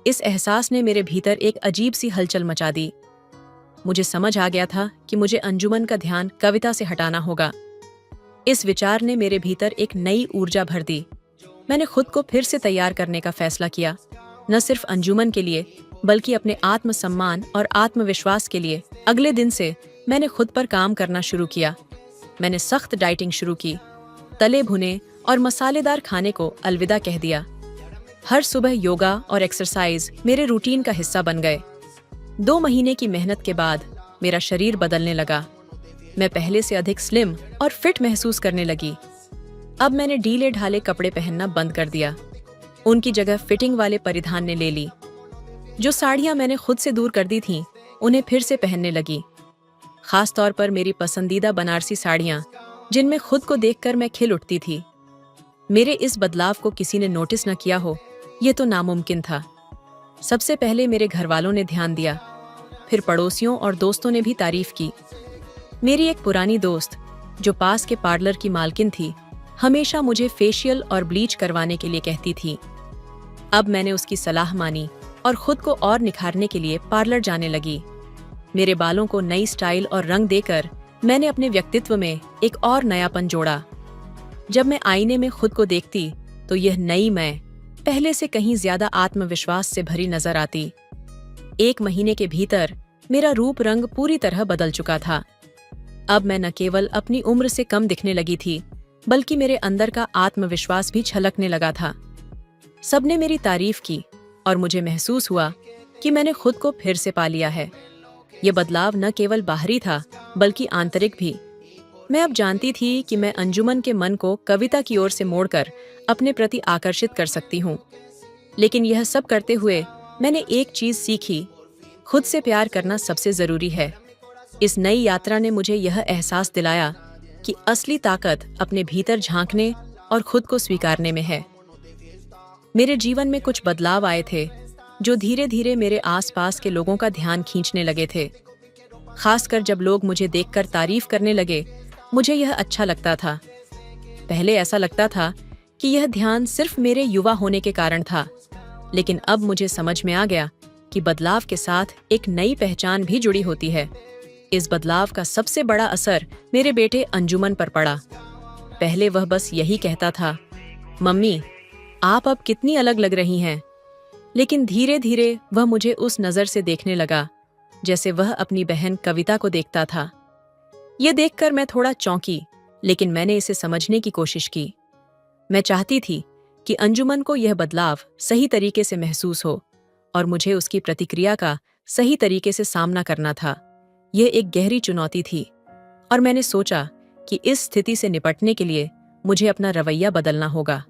इस एहसास ने मेरे भीतर एक अजीब सी हलचल मचा दी। मुझे समझ आ गया था कि मुझे अंजुमन का ध्यान कविता से हटाना होगा। इस विचार ने मेरे भीतर एक नई ऊर्जा भर दी। मैंने खुद को फिर से तैयार करने का फैसला किया, न सिर्फ अंजुमन के लिए बल्कि अपने आत्मसम्मान और आत्मविश्वास के लिए। अगले दिन से मैंने खुद पर काम करना शुरू किया। मैंने सख्त डाइटिंग शुरू की, तले भुने और मसालेदार खाने को अलविदा कह दिया। हर सुबह योगा और एक्सरसाइज मेरे रूटीन का हिस्सा बन गए। 2 महीने की मेहनत के बाद मेरा शरीर बदलने लगा। मैं पहले से अधिक स्लिम और फिट महसूस करने लगी। अब मैंने ढीले ढाले कपड़े पहनना बंद कर दिया। उनकी जगह फिटिंग वाले परिधान ने ले ली। जो साड़ियां मैंने खुद से दूर कर दी थीं, उन्हें फिर से पहनने लगी। खास तौर पर मेरी पसंदीदा बनारसी साड़ियां, जिनमें खुद को देखकर मैं खिल उठती थी। मेरे इस बदलाव को किसी ने नोटिस न किया हो, ये तो नामुमकिन था। सबसे पहले मेरे घरवालों ने ध्यान दिया, फिर पड़ोसियों और दोस्तों ने भी तारीफ की। मेरी एक पुरानी दोस्त, जो पास के पार्लर की मालकिन थी, हमेशा मुझे फेशियल और ब्लीच करवाने के लिए कहती थी। अब मैंने उसकी सलाह मानी और खुद को और निखारने के लिए पार्लर जाने लगी। मेरे बालों को नई स्टाइल और रंग देकर मैंने अपने व्यक्तित्व में एक और नयापन जोड़ा। जब मैं आईने में खुद को देखती तो यह नई मैं पहले से कहीं ज्यादा आत्मविश्वास से भरी नजर आती। 1 महीने के भीतर मेरा रूप रंग पूरी तरह बदल चुका था। अब मैं न केवल अपनी उम्र से कम दिखने लगी थी, बल्कि मेरे अंदर का आत्मविश्वास भी छलकने लगा था। सबने मेरी तारीफ की और मुझे महसूस हुआ कि मैंने खुद को फिर से पा लिया है। ये बदलाव न केवल बाहरी था, बल्कि आंतरिक भी। मैं अब जानती थी कि मैं अंजुमन के मन को कविता की ओर से मोड़कर अपने प्रति आकर्षित कर सकती हूँ। लेकिन यह सब करते हुए मैंने एक चीज सीखी, खुद से प्यार करना सबसे जरूरी है। इस नई यात्रा ने मुझे यह एहसास दिलाया कि असली ताकत अपने भीतर झांकने और खुद को स्वीकारने में है। मेरे जीवन में कुछ बदलाव आए थे, जो धीरे धीरे मेरे आसपास के लोगों का ध्यान खींचने लगे थे। खासकर जब लोग मुझे देखकर तारीफ करने लगे, मुझे यह अच्छा लगता था। पहले ऐसा लगता था कि यह ध्यान सिर्फ मेरे युवा होने के कारण था, लेकिन अब मुझे समझ में आ गया कि बदलाव के साथ एक नई पहचान भी जुड़ी होती है। इस बदलाव का सबसे बड़ा असर मेरे बेटे अंजुमन पर पड़ा। पहले वह बस यही कहता था, मम्मी, आप अब कितनी अलग लग रही हैं। लेकिन धीरे धीरे वह मुझे उस नजर से देखने लगा जैसे वह अपनी बहन कविता को देखता था। यह देखकर मैं थोड़ा चौंकी, लेकिन मैंने इसे समझने की कोशिश की। मैं चाहती थी कि अंजुमन को यह बदलाव सही तरीके से महसूस हो और मुझे उसकी प्रतिक्रिया का सही तरीके से सामना करना था। यह एक गहरी चुनौती थी और मैंने सोचा कि इस स्थिति से निपटने के लिए मुझे अपना रवैया बदलना होगा।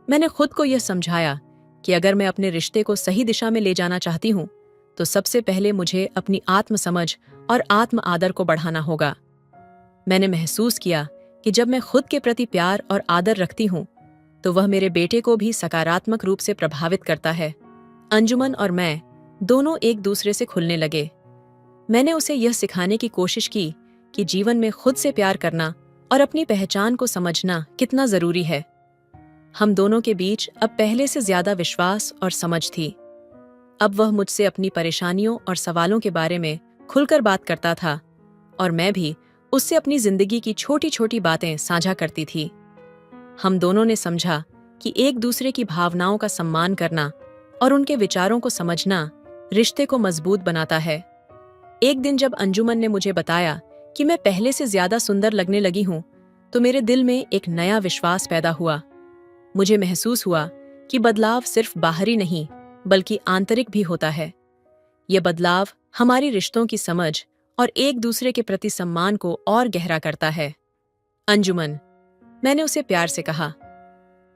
मैंने खुद को यह समझाया कि अगर मैं अपने रिश्ते को सही दिशा में ले जाना चाहती हूँ, तो सबसे पहले मुझे अपनी आत्मसमझ और आत्म आदर को बढ़ाना होगा। मैंने महसूस किया कि जब मैं खुद के प्रति प्यार और आदर रखती हूँ, तो वह मेरे बेटे को भी सकारात्मक रूप से प्रभावित करता है। अंजुमन और मैं दोनों एक दूसरे से खुलने लगे। मैंने उसे यह सिखाने की कोशिश की कि जीवन में खुद से प्यार करना और अपनी पहचान को समझना कितना जरूरी है। हम दोनों के बीच अब पहले से ज्यादा विश्वास और समझ थी। अब वह मुझसे अपनी परेशानियों और सवालों के बारे में खुलकर बात करता था और मैं भी उससे अपनी जिंदगी की छोटी छोटी बातें साझा करती थी। हम दोनों ने समझा कि एक दूसरे की भावनाओं का सम्मान करना और उनके विचारों को समझना रिश्ते को मजबूत बनाता है। एक दिन जब अंजुमन ने मुझे बताया कि मैं पहले से ज्यादा सुंदर लगने लगी हूं, तो मेरे दिल में एक नया विश्वास पैदा हुआ। मुझे महसूस हुआ कि बदलाव सिर्फ बाहरी नहीं, बल्कि आंतरिक भी होता है। यह बदलाव हमारी रिश्तों की समझ और एक दूसरे के प्रति सम्मान को और गहरा करता है। अंजुमन, मैंने उसे प्यार से कहा,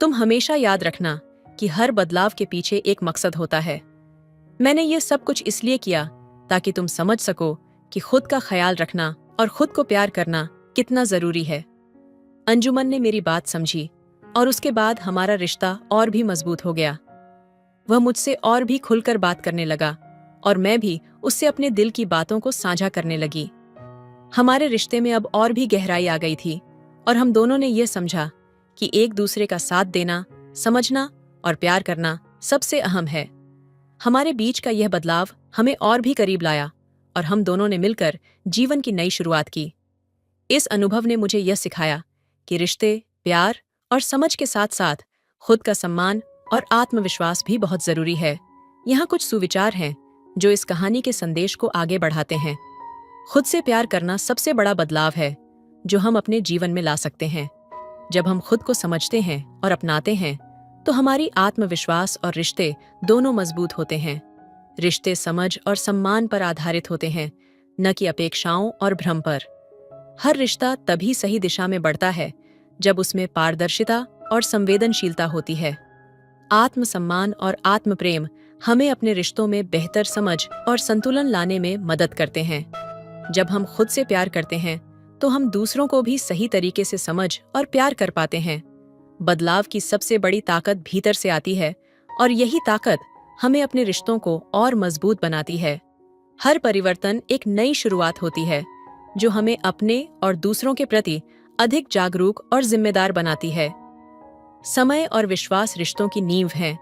तुम हमेशा याद रखना कि हर बदलाव के पीछे एक मकसद होता है। मैंने ये सब कुछ इसलिए किया ताकि तुम समझ सको कि खुद का ख्याल रखना और खुद को प्यार करना कितना जरूरी है। अंजुमन ने मेरी बात समझी और उसके बाद हमारा रिश्ता और भी मजबूत हो गया। वह मुझसे और भी खुलकर बात करने लगा और मैं भी उससे अपने दिल की बातों को साझा करने लगी। हमारे रिश्ते में अब और भी गहराई आ गई थी और हम दोनों ने यह समझा कि एक दूसरे का साथ देना, समझना और प्यार करना सबसे अहम है। हमारे बीच का यह बदलाव हमें और भी करीब लाया और हम दोनों ने मिलकर जीवन की नई शुरुआत की। इस अनुभव ने मुझे यह सिखाया कि रिश्ते, प्यार और समझ के साथ साथ खुद का सम्मान और आत्मविश्वास भी बहुत जरूरी है। यहाँ कुछ सुविचार हैं जो इस कहानी के संदेश को आगे बढ़ाते हैं। खुद से प्यार करना सबसे बड़ा बदलाव है जो हम अपने जीवन में ला सकते हैं। जब हम खुद को समझते हैं और अपनाते हैं, तो हमारी आत्मविश्वास और रिश्ते दोनों मजबूत होते हैं। रिश्ते समझ और सम्मान पर आधारित होते हैं, न कि अपेक्षाओं और भ्रम पर। हर रिश्ता तभी सही दिशा में बढ़ता है जब उसमें पारदर्शिता और संवेदनशीलता होती है। आत्मसम्मान और आत्मप्रेम हमें अपने रिश्तों में बेहतर समझ और संतुलन लाने में मदद करते हैं। जब हम खुद से प्यार करते हैं तो हम दूसरों को भी सही तरीके से समझ और प्यार कर पाते हैं। बदलाव की सबसे बड़ी ताकत भीतर से आती है और यही ताकत हमें अपने रिश्तों को और मजबूत बनाती है। हर परिवर्तन एक नई शुरुआत होती है जो हमें अपने और दूसरों के प्रति अधिक जागरूक और जिम्मेदार बनाती है। समय और विश्वास रिश्तों की नींव हैं।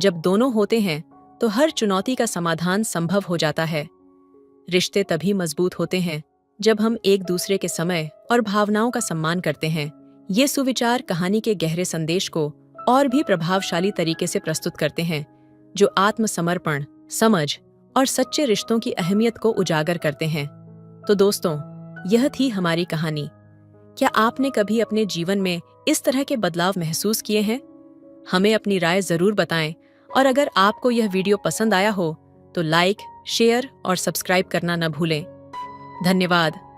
जब दोनों होते हैं तो हर चुनौती का समाधान संभव हो जाता है। रिश्ते तभी मजबूत होते हैं जब हम एक दूसरे के समय और भावनाओं का सम्मान करते हैं। ये सुविचार कहानी के गहरे संदेश को और भी प्रभावशाली तरीके से प्रस्तुत करते हैं, जो आत्मसमर्पण, समझ और सच्चे रिश्तों की अहमियत को उजागर करते हैं। तो दोस्तों, यह थी हमारी कहानी। क्या आपने कभी अपने जीवन में इस तरह के बदलाव महसूस किए हैं? हमें अपनी राय जरूर बताएं और अगर आपको यह वीडियो पसंद आया हो तो लाइक, शेयर और सब्सक्राइब करना न भूलें। धन्यवाद।